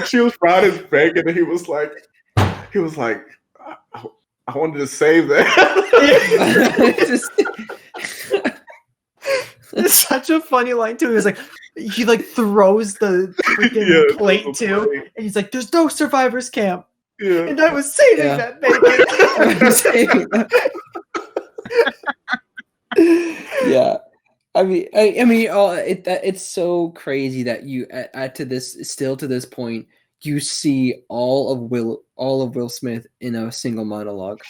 She was frying his bacon, and he was like, I wanted to save that. It's such a funny line too. He was like, he like throws the freaking plate too, and he's like, "There's no survivors camp." Yeah. And I was saving that bacon. Yeah. I mean, it's so crazy that you to this point, you see all of Will Smith in a single monologue.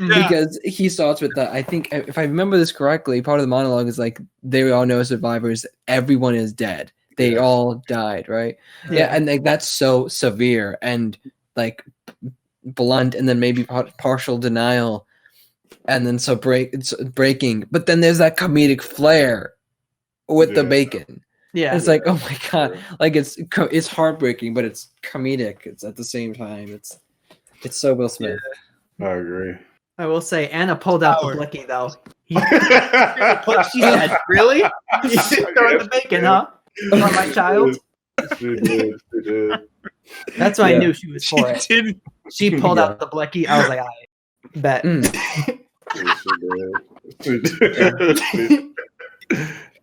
Yeah. Because he starts with that. I think if I remember this correctly, part of the monologue is like, they all know survivors. Everyone is dead. They all died, right? Yeah, and like that's so severe and like blunt, and then maybe partial denial, and then it's breaking. But then there's that comedic flair with the bacon. Yeah, it's like, oh my god, like it's heartbreaking, but it's comedic. It's at the same time. It's so Will Smith. Yeah. I agree. I will say Anna pulled out the blicky though. She said, "Really? You throwing the bacon, huh? On my child?" She did. That's why I knew she was for it. She pulled out the blicky. I was like, I bet. She did.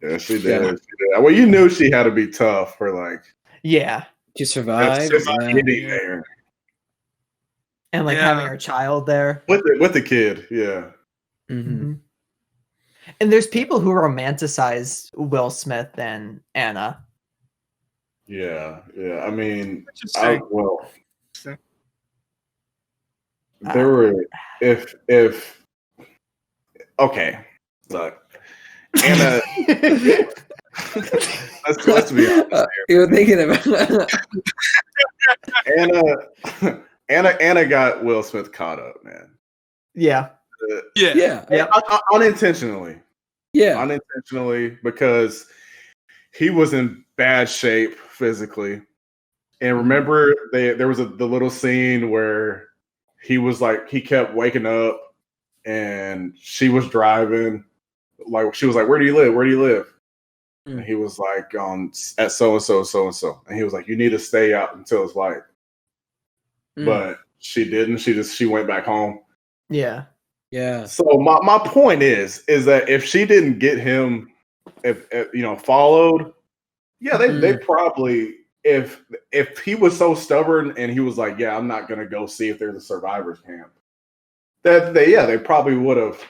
Yeah, she did. Well, you knew she had to be tough for like. Yeah. To survive. There. And like having her child there with the kid, Mm-hmm. And there's people who romanticize Will Smith and Anna. Yeah. I mean, there were if okay, look, Anna. let's be honest. You were thinking about Anna got Will Smith caught up, man. Yeah. Unintentionally. Yeah. Unintentionally, because he was in bad shape physically. And remember, there was the little scene where he was like, he kept waking up and she was driving. Like, she was like, "Where do you live? Where do you live?" And he was like, at so-and-so, so-and-so. And he was like, "You need to stay out until it's light." But she didn't. She went back home. Yeah. So my point is that if she didn't get him, if followed, they probably, if he was so stubborn and he was like, "Yeah, I'm not gonna go see if there's a survivors camp," that they probably would have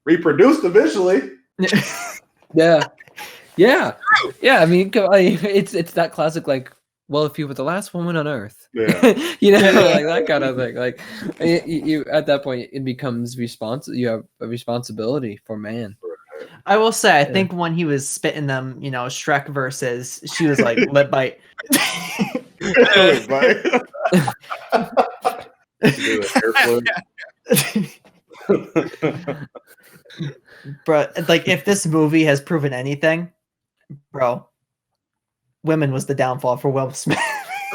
reproduced eventually. Yeah. I mean, it's that classic, like, well, if you were the last woman on Earth, like that kind of thing. Like, you at that point, it becomes you have a responsibility for man. I will say, I think when he was spitting them, Shrek versus, she was like, "Lip bite." Lip bite. But like, if this movie has proven anything, bro, women was the downfall for Will Smith.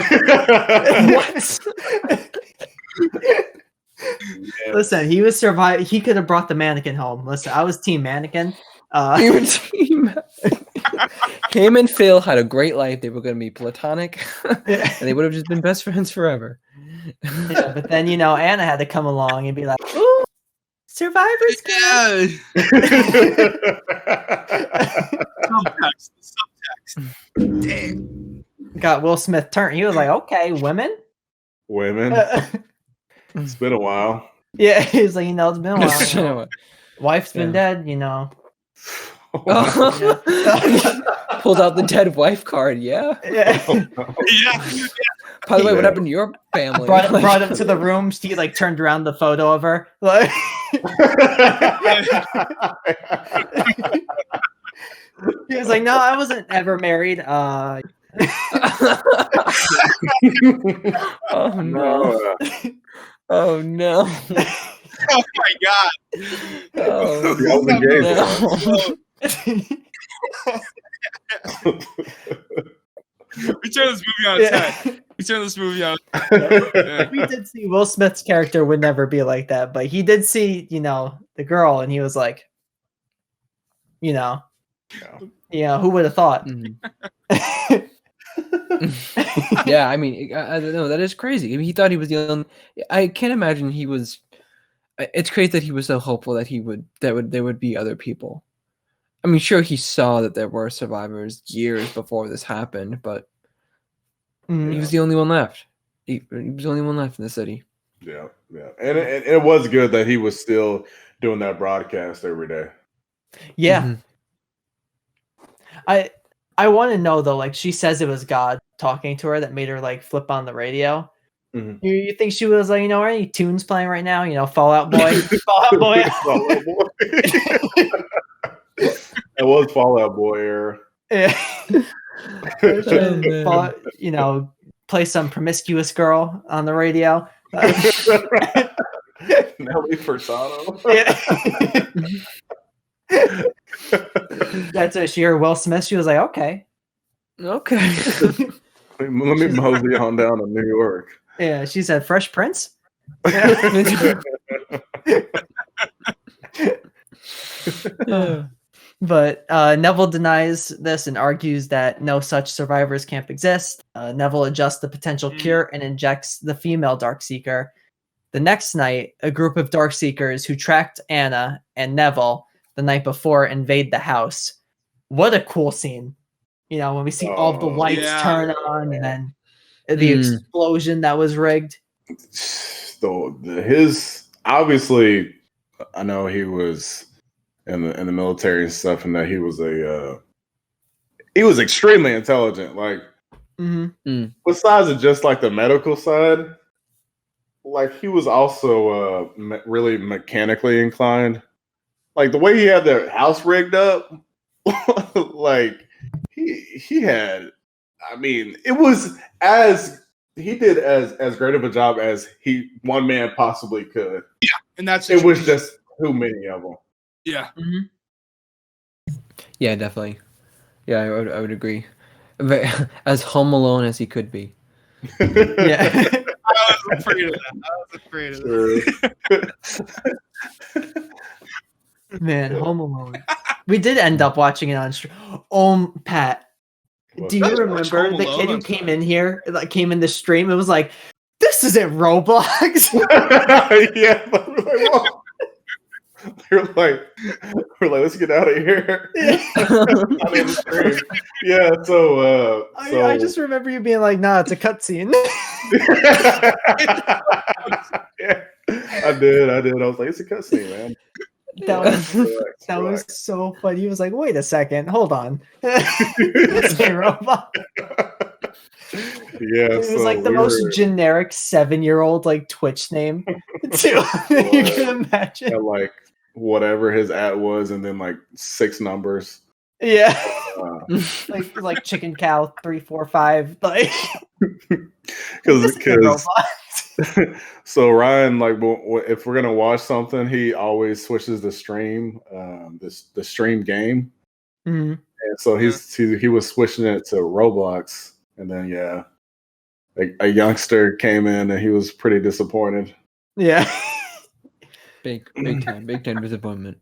What? Listen, he was survived. He could have brought the mannequin home. Listen, I was team mannequin. You were team. Him and Phil had a great life. They were going to be platonic, and they would have just been best friends forever. Yeah, but then Anna had to come along and be like, "Ooh, survivors camp." Subtext. Damn. Got Will Smith turned. He was like, "Okay, women." It's been a while. Yeah, he's like, it's been a while. Wife's been dead, Pulled out the dead wife card. Yeah. By the way, what happened to your family? Brought him to the room. He like turned around the photo of her. Like, he was like, "No, I wasn't ever married." Oh no! Oh no! Oh my god! Oh no! We turn this movie on its head. We turn this movie on. We did see Will Smith's character would never be like that, but he did see, the girl, and he was like, who would have thought? Yeah, I mean, I don't know. That is crazy. I mean, he thought he was the only. I can't imagine he was. It's crazy that he was so hopeful that there would be other people. I mean, sure, he saw that there were survivors years before this happened, but he was the only one left. He was the only one left in the city. Yeah. And it was good that he was still doing that broadcast every day. Yeah. I want to know though, like she says it was God talking to her that made her like flip on the radio. Mm-hmm. You think she was like, are any tunes playing right now? Fallout Boy, Fallout Boy. Fallout Boy. It was Fallout Boy era. Yeah. Play some promiscuous girl on the radio. Nelly Furtado. That's what she heard Will Smith. She was like, okay. Let me mosey on down to New York. Yeah, she said Fresh Prince. But Neville denies this and argues that no such survivors camp exist. Neville adjusts the potential cure and injects the female Darkseeker. The next night, a group of Darkseekers who tracked Anna and Neville the night before invade the house. What a cool scene. When we see all the lights turn on and then the explosion that was rigged. So his obviously, I know he was in the military and stuff, and that he was extremely intelligent. Like, besides just like the medical side, like he was also really mechanically inclined. Like the way he had the house rigged up, like he had. I mean, it was he did as great of a job as one man possibly could. Yeah, and it was just too many of them. Yeah. Yeah, definitely. Yeah, I would agree. As home alone as he could be. Yeah. I was afraid of that. Man, Home Alone. We did end up watching it on stream. Pat. Do you remember the kid who came in here, like came in the stream? It was like, this isn't Roblox. Yeah. We're like, let's get out of here. Yeah. So I just remember you being like, nah, it's a cutscene. Yeah, I did. I was like, it's a cutscene, man. That was so funny. He was like, wait a second, hold on. It's a robot. Yeah, it was like the most generic 7-year-old like Twitch name too. You can imagine. Like whatever his ad was, and then like 6 numbers. Yeah. like chicken cow 345. Like because so Ryan, like, if we're gonna watch something, he always switches the stream, the stream game, and so he was switching it to Roblox, and then a youngster came in and he was pretty disappointed. Yeah, big time disappointment.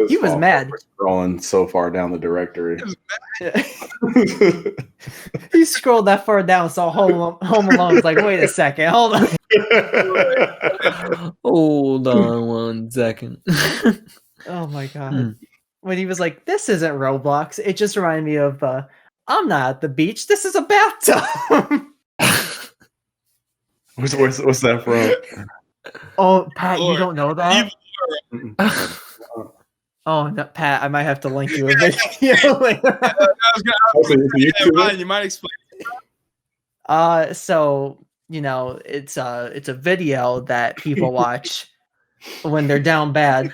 He was mad. Scrolling so far down the directory. He scrolled that far down, saw Home Alone. Was like, wait a second, hold on. Hold on 1 second. Oh my god! When he was like, "This isn't Roblox," it just reminded me of I'm not at the beach. This is a bathtub. What's that from? Oh, Pat, you don't know that? Oh, no, Pat, I might have to link you a video later. You might explain. So it's a video that people watch when they're down bad.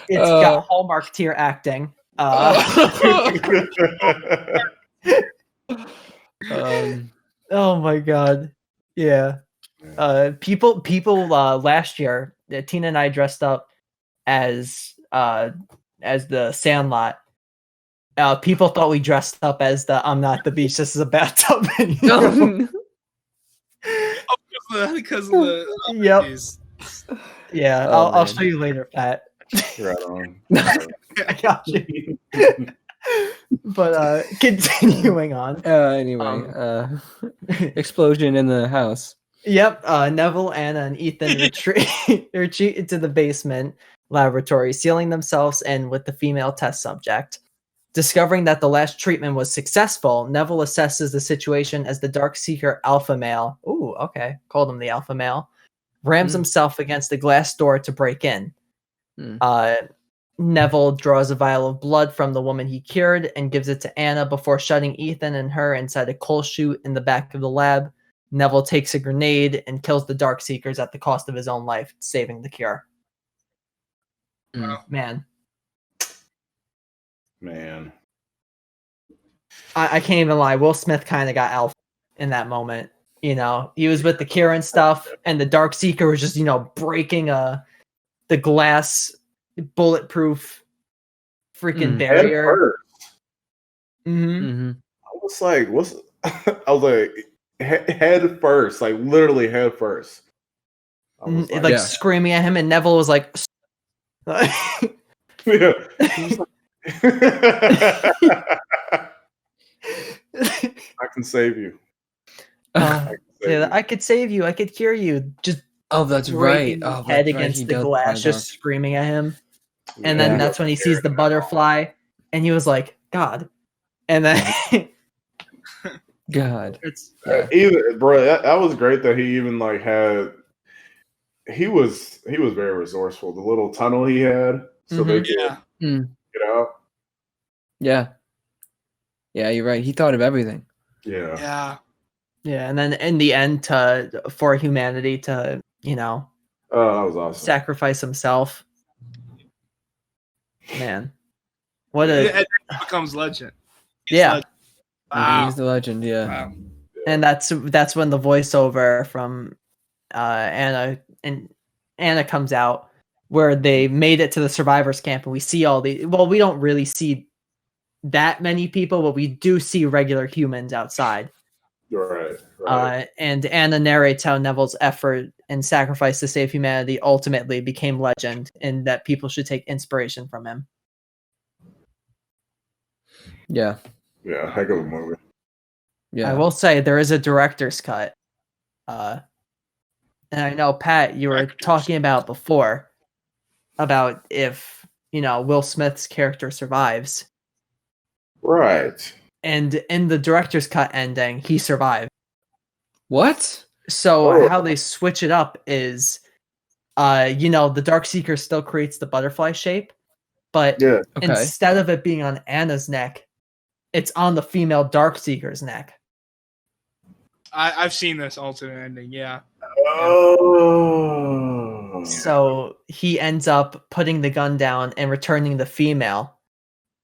It's got Hallmark tier acting. Oh my god, yeah. People last year, Tina and I dressed up as the Sandlot. People thought we dressed up as the I'm not at the beach, this is a bathtub. Because of the yep. Geez. Yeah, I'll show you later, Pat. Right on. I got you. But continuing on. Anyway, explosion in the house. Yep. Neville, Anna, and Ethan retreat into the basement laboratory, sealing themselves in with the female test subject. Discovering that the last treatment was successful, Neville assesses the situation as the Dark Seeker alpha male. Ooh, okay. Called him the alpha male. Rams himself against the glass door to break in. Neville draws a vial of blood from the woman he cured and gives it to Anna before shutting Ethan and her inside a coal chute in the back of the lab. Neville takes a grenade and kills the Dark Seekers at the cost of his own life, saving the cure. Man. I can't even lie. Will Smith kind of got alpha in that moment. You know, he was with the cure and stuff, and the Dark Seeker was just, breaking the glass bulletproof freaking barrier. I was like, head first, like literally head first. Screaming at him, and Neville was like, yeah. I can save you. I could save you. I could cure you. Just that's right. Head against the glass, just screaming at him. And then that's when he sees the butterfly, and he was like, "God." And then, God, bro, that was great that he even had. He was very resourceful. The little tunnel he had, so they could get out. Yeah, you're right. He thought of everything. Yeah. And then in the end, for humanity to that was awesome. Sacrifice himself. Man, it becomes legend. He's legend. Wow. He's the legend. Yeah. Wow. And that's when the voiceover from Anna comes out, where they made it to the survivors camp, and we see all the. Well, we don't really see that many people, but we do see regular humans outside. Right. And Anna narrates how Neville's effort and sacrifice to save humanity ultimately became legend, and that people should take inspiration from him. Yeah, heck of a movie. Yeah, I will say there is a director's cut. And I know, Pat, you were talking about before about if Will Smith's character survives. Right. And in the director's cut ending, he survived. What? So how they switch it up is, the Dark Seeker still creates the butterfly shape, but instead of it being on Anna's neck, it's on the female Dark Seeker's neck. I've seen this alternate ending, yeah. Oh. So he ends up putting the gun down and returning the female,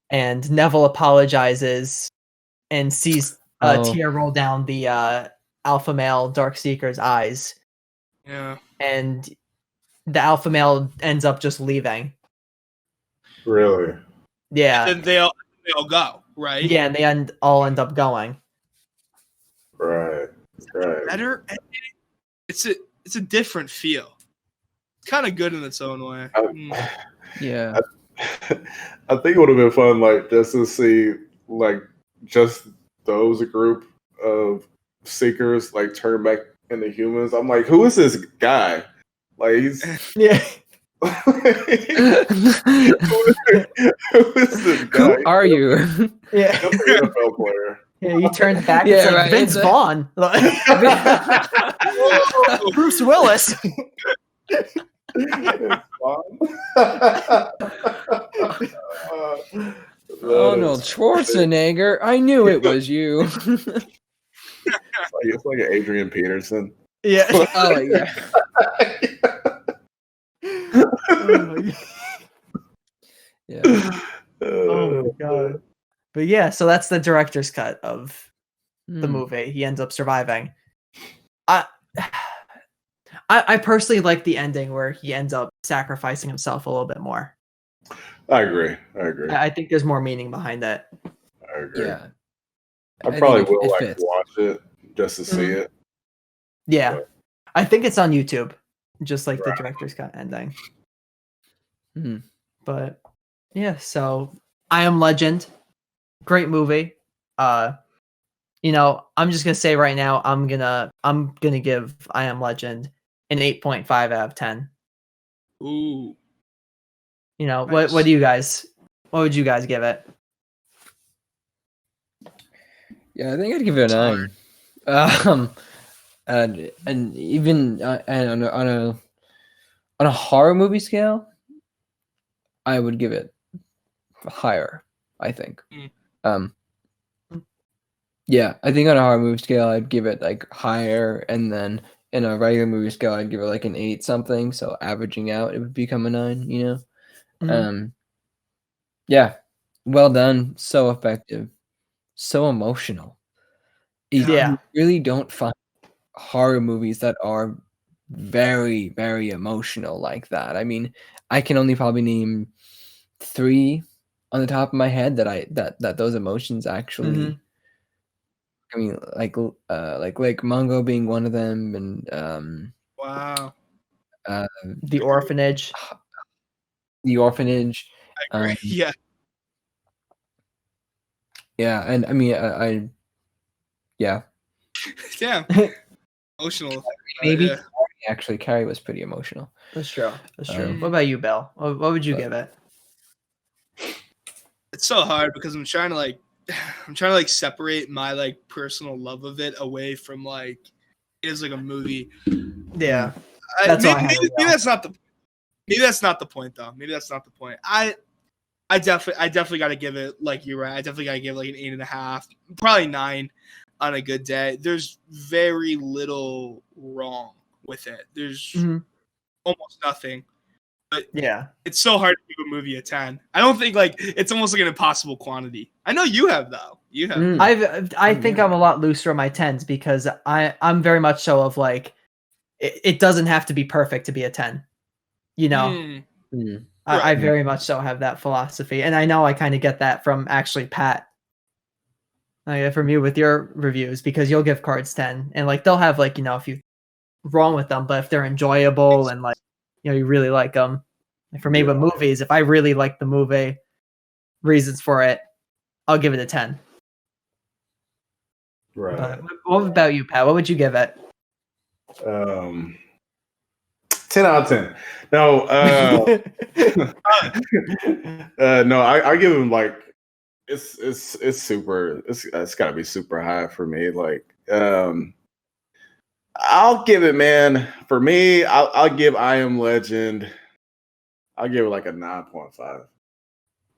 and Neville apologizes and sees a tear roll down the alpha male Dark Seeker's eyes. Yeah. And the alpha male ends up just leaving. Really? Yeah. And then they all go, right? Yeah, and they all end up going. Right. Better. It's a different feel. It's kind of good in its own way. Yeah. I think it would have been fun, just to see, just those group of seekers, turn back into humans. I'm like, who is this guy? He's yeah. Who is this guy? Who are you? Yeah. Just an NFL player. Yeah, he turns back. It's like Vince Vaughn. Bruce Willis. Arnold Schwarzenegger. I knew it was you. It's like an Adrian Peterson. Yeah. Oh yeah. Yeah. Oh my god. But yeah, so that's the director's cut of the movie. He ends up surviving. I personally like the ending where he ends up sacrificing himself a little bit more. I agree. I think there's more meaning behind that. I agree. Yeah. I probably will watch it just to see it. Yeah. But I think it's on YouTube, just like the director's cut ending. But yeah, so I Am Legend. Great movie. I'm just gonna say right now, I'm gonna give I Am Legend an 8.5 out of 10. Ooh. Nice. What would you guys give it? Yeah, I think I'd give it a 9. And even and on a horror movie scale, I would give it higher, I think. Yeah, I think on a horror movie scale, I'd give it like higher, and then in a regular movie scale, I'd give it like an 8 something. So averaging out, it would become a 9. Yeah, well done, so effective, so emotional. You really don't find horror movies that are very, very emotional like that. I mean, I can only probably name 3 on the top of my head that those emotions actually. I mean, like Mungo being one of them, and wow, The Orphanage. The Orphanage. I agree. Yeah, and I mean, yeah. Damn. Emotional. Maybe actually, Carrie was pretty emotional. That's true. What about you, Bill? What would you give it? It's so hard because I'm trying to separate my like personal love of it away from like it is like a movie. Yeah, maybe that's not the point though. Maybe that's not the point. I definitely got to give it, like you're right. I definitely got to give it like an 8.5, probably 9 on a good day. There's very little wrong with it. There's almost nothing. But yeah, it's so hard to give a movie a 10. I don't think like it's almost like an impossible quantity. I know you have though. You have. I think I'm a lot looser on my 10s because I'm very much so of like it doesn't have to be perfect to be a 10. I very much so have that philosophy, and I know I kind of get that from actually Pat. From you with your reviews, because you'll give cards 10 and like they'll have like a few wrong with them, but if they're enjoyable and like you really like them. And for me with movies, if I really like the movie, reasons for it, I'll give it a 10. Right. But what about you, Pat? What would you give it? 10 out of 10. No, no, I give him like it's super. It's got to be super high for me. Like, I'll give it, man. For me, I'll give I Am Legend. I'll give it like a 9.5.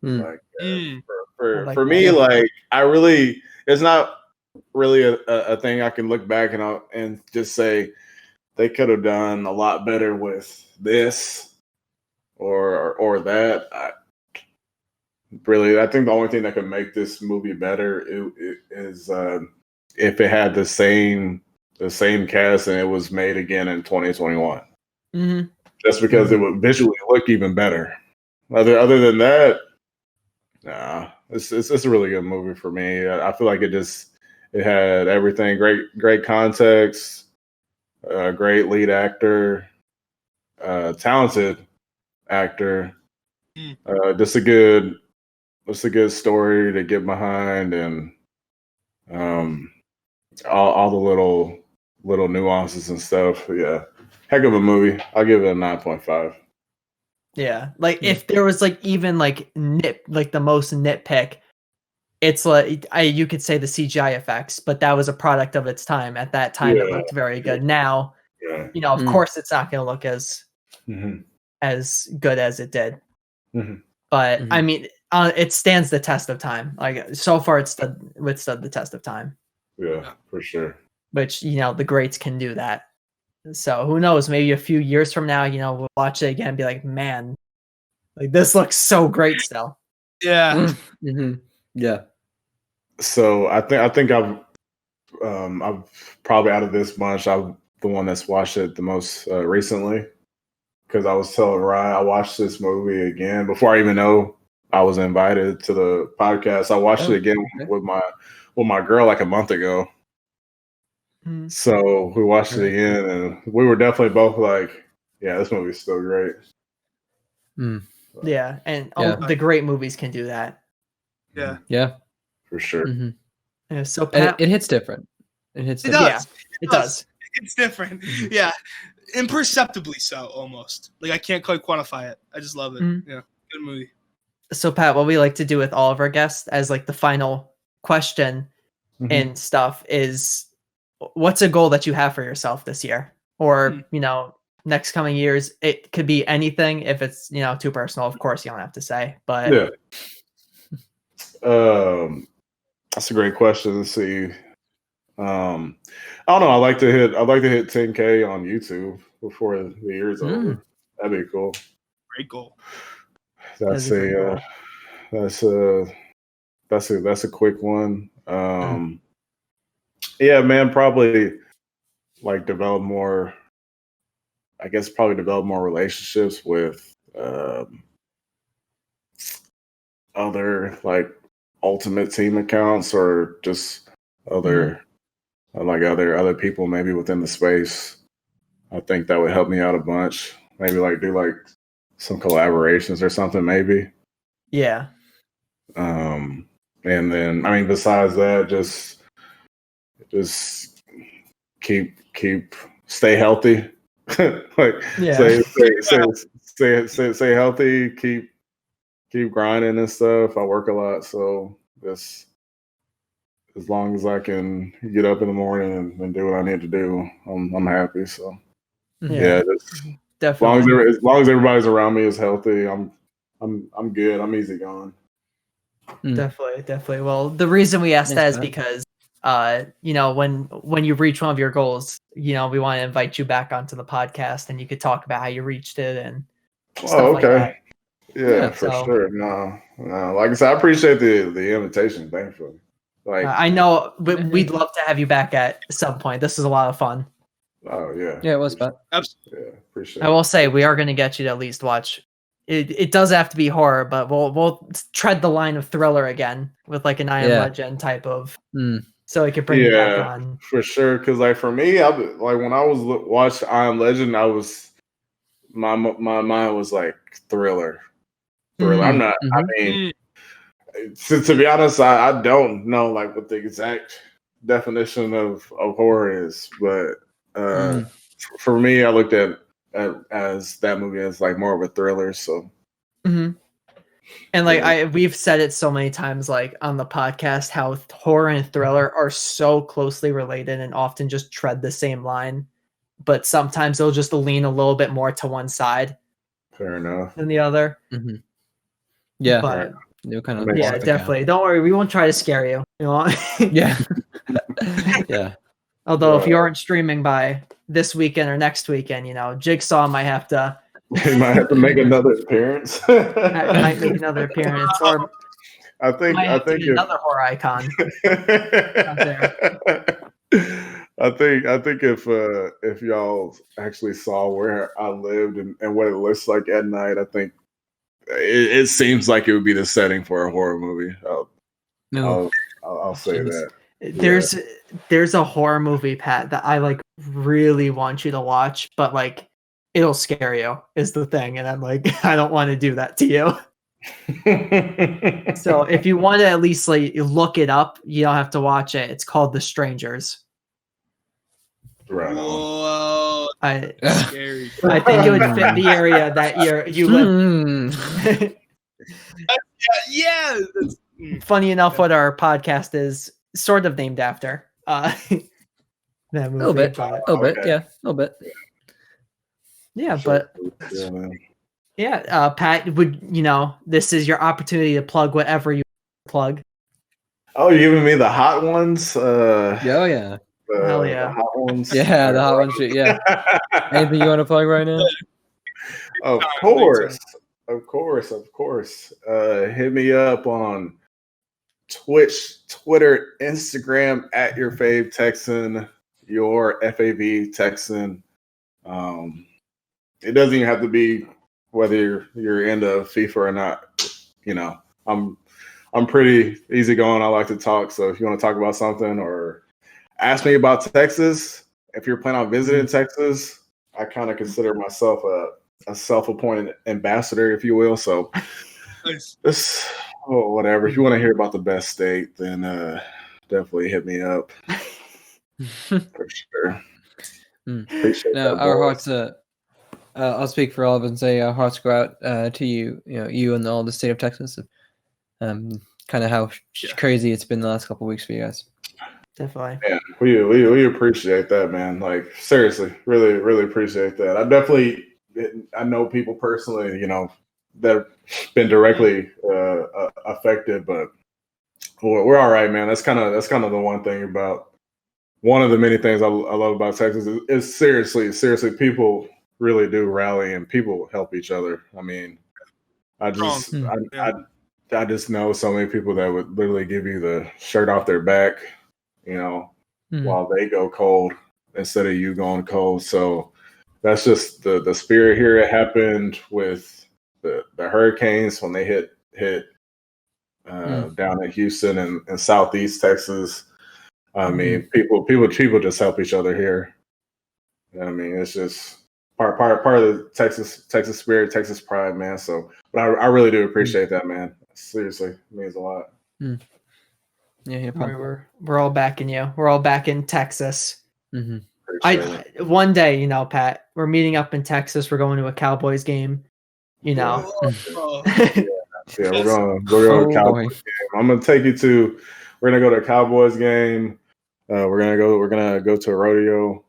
Like for me, like I really, it's not really a thing I can look back and just say they could have done a lot better with this or that. I think the only thing that could make this movie better is if it had the same cast and it was made again in 2021. Just because it would visually look even better. Other than that, nah, it's a really good movie for me. I feel like it had everything. Great context, great lead actor, talented actor. Just a good story to get behind, and all the little nuances and stuff. Yeah, heck of a movie. I'll give it a 9.5. Yeah, like if there was like even like the most nitpick, it's like you could say the CGI effects, but that was a product of its time. At that time, it looked very good. Now, of course, it's not going to look as good as it did. But I mean, it stands the test of time. Like so far, it's withstood the test of time. Yeah, for sure. Which the greats can do that. So who knows? Maybe a few years from now, we'll watch it again and be like, man, like this looks so great still. Yeah. Yeah. So I think I've probably out of this bunch, I'm the one that's watched it the most recently. Because I was telling Ryan, I watched this movie again before I even know I was invited to the podcast. I watched it again with my girl like a month ago. So we watched it again, and we were definitely both like, "Yeah, this movie's still great." Yeah, and the great movies can do that. Yeah, yeah, for sure. Yeah, so Pat, it hits different. It does. Yeah, it does. It's different. Yeah, imperceptibly so, almost. Like I can't quite quantify it. I just love it. Yeah, good movie. So Pat, what we like to do with all of our guests as like the final question and stuff is, what's a goal that you have for yourself this year, or next coming years? It could be anything. If it's too personal, of course you don't have to say. But yeah, that's a great question. Let's see. I don't know. I like to hit 10K on YouTube before the year's over. That'd be cool. Great goal. That's a quick one. Yeah, man, probably like develop more relationships with other like Ultimate Team accounts, or just other other people maybe within the space. I think that would help me out a bunch. Maybe like do like some collaborations or something, maybe. Yeah. And then besides that, just stay healthy. Like stay healthy, keep grinding and stuff. I work a lot, so just as long as I can get up in the morning and do what I need to do, I'm happy. So yeah, definitely. As long as everybody's around me is healthy, I'm good. I'm easy going. Definitely. Well, the reason we asked that is because when you reach one of your goals, we want to invite you back onto the podcast, and you could talk about how you reached it and stuff like that. Yeah, for sure. No, like I said, I appreciate the invitation. Thankfully. Like I know, but we'd love to have you back at some point. This is a lot of fun. Oh yeah. Yeah, it was fun. Absolutely. Yeah, appreciate it. I will say we are going to get you to at least watch. It does have to be horror, but we'll tread the line of thriller again with like an I Am Legend type of. So we could bring you back on for sure. Because like for me, when I was watched I Am Legend, I was my mind was like thriller. I'm not. I mean, to be honest, I don't know like what the exact definition of horror is, but for me, I looked at as that movie as like more of a thriller. So, and like we've said it so many times, like on the podcast, how horror and thriller are so closely related and often just tread the same line, but sometimes they'll just lean a little bit more to one side. Fair enough. Than the other. Yeah, but kind of. Yeah, definitely. Don't worry, we won't try to scare you. Yeah. Yeah. Although if you aren't streaming by this weekend or next weekend, Jigsaw might have to. He might have to make another appearance. Might make another appearance, or I think another horror icon. I think if y'all actually saw where I lived and what it looks like at night, I think it seems like it would be the setting for a horror movie. I'll say that. There's a horror movie, Pat, that I like really want you to watch, but like it'll scare you is the thing, and I'm like, I don't want to do that to you. So if you want to at least like look it up, you don't have to watch it. It's called The Strangers. Right. Whoa, scary. I think it would fit the area that you live. Yeah. Funny enough, what our podcast is sort of named after. That movie. A little bit, yeah, a little bit. Yeah, sure. But Pat, this is your opportunity to plug whatever you plug. Oh, you're giving me the hot ones? Yeah. Hell yeah. The hot ones? Yeah, the hot ones. Yeah. Anything you want to plug right now? Of course. Hit me up on Twitch, Twitter, Instagram at YourFavTexan, YourFavTexan. It doesn't even have to be whether you're into FIFA or not. I'm pretty easygoing. I like to talk. So if you want to talk about something or ask me about Texas, if you're planning on visiting Texas, I kind of consider myself a self-appointed ambassador, if you will. So whatever. If you want to hear about the best state, then definitely hit me up for sure. Appreciate that, our hearts. I'll speak for all of us and say our hearts go out to you. You and all the state of Texas. Kind of how crazy it's been the last couple of weeks for you guys. Definitely. Yeah, we appreciate that, man. Like seriously, really, really appreciate that. I know people personally, that have been directly affected, but we're all right, man. That's kind of the one thing about one of the many things I love about Texas is seriously people really do rally and people help each other. I mean, I just know so many people that would literally give you the shirt off their back, while they go cold instead of you going cold. So that's just the spirit here. It happened with the hurricanes when they hit down in Houston and Southeast Texas. I mean, people just help each other here. I mean, it's just part of the Texas spirit, Texas pride, man. So, but I really do appreciate that, man. Seriously, it means a lot. Yeah, we're all backing you. We're all back in Texas. One day, Pat, we're meeting up in Texas. We're going to a Cowboys game. Yeah, we're going to Cowboys game. I'm gonna take you to. We're gonna go to a Cowboys game. We're gonna go to a rodeo.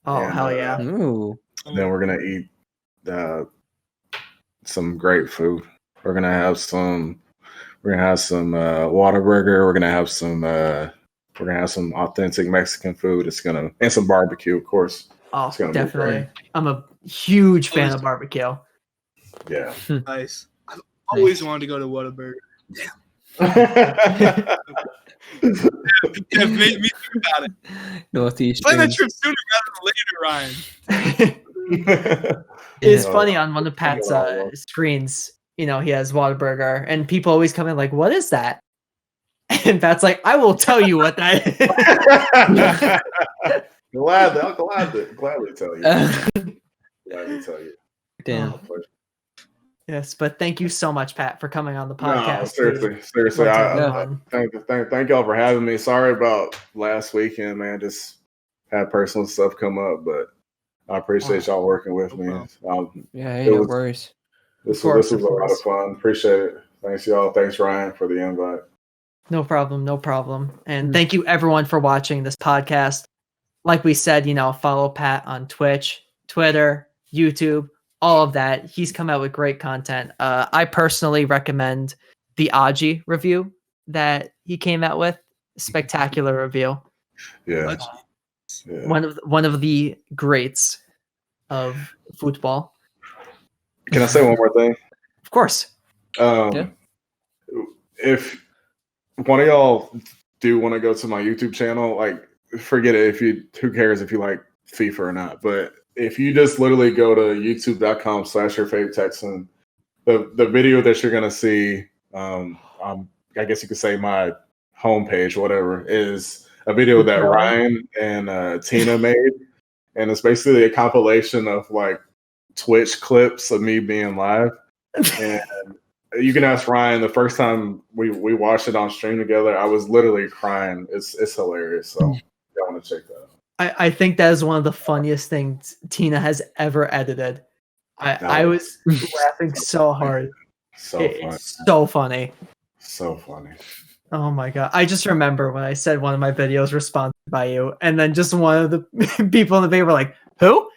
Oh, hell yeah! Then we're gonna eat some great food. We're gonna have some Whataburger. We're gonna have some authentic Mexican food. And some barbecue, of course. Oh, definitely. I'm a huge fan of barbecue. Yeah. Nice. I've always wanted to go to Whataburger. Damn. Yeah, me think about it. Northeast. Plan that trip sooner rather than later, Ryan. It's funny on one of Pat's screens. He has Whataburger, and people always come in like, "What is that?" And Pat's like, "I will tell you what that is." I'll gladly tell you. Gladly tell you. Damn. Yes, but thank you so much, Pat, for coming on the podcast. No, seriously. Thank y'all for having me. Sorry about last weekend, man. Just had personal stuff come up, but I appreciate y'all working with me. No worries. This was a lot of fun. Appreciate it. Thanks, y'all. Thanks, Ryan, for the invite. No problem. And thank you, everyone, for watching this podcast. Like we said, follow Pat on Twitch, Twitter, YouTube, all of that. He's come out with great content. I personally recommend the Aji review that he came out with. Spectacular review. Yeah. One of the greats of football. Can I say one more thing? Of course. If one of y'all do want to go to my YouTube channel, like, forget it. Who cares if you like FIFA or not? But if you just literally go to youtube.com/YourFavTexan, the video that you're gonna see, I guess you could say my homepage, whatever, is a video that Ryan and Tina made, and it's basically a compilation of like Twitch clips of me being live. And you can ask Ryan. The first time we watched it on stream together, I was literally crying. It's hilarious. So y'all want to check that out. I think that is one of the funniest things Tina has ever edited. I was laughing so hard. It's so funny. So funny. Oh my god. I just remember when I said one of my videos was sponsored by you, and then just one of the people in the video were like, "Who?"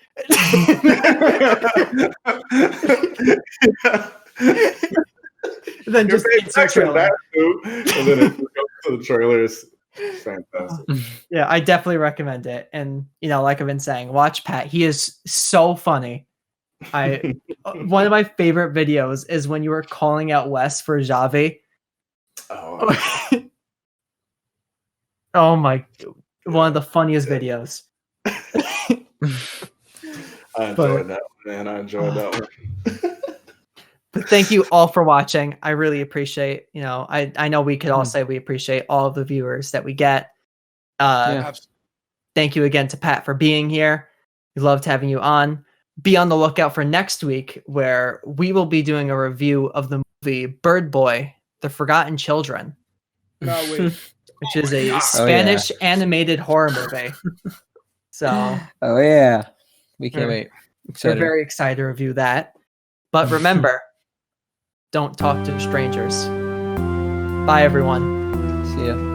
Then just insert trailer. And then it goes to the trailers. Fantastic. Yeah, I definitely recommend it. And like I've been saying, watch Pat. He is so funny. One of my favorite videos is when you were calling out Wes for Javi. Oh my! One of the funniest videos. I enjoyed that one, man. I enjoyed that one. But thank you all for watching. I really appreciate, I know we could all say we appreciate all of the viewers that we get. Thank you again to Pat for being here. We loved having you on. Be on the lookout for next week, where we will be doing a review of the movie Bird Boy, The Forgotten Children. No, wait. which is a Spanish animated horror movie. So, oh yeah, we can't wait. We're very excited to review that. But remember, don't talk to strangers. Bye, everyone. See ya.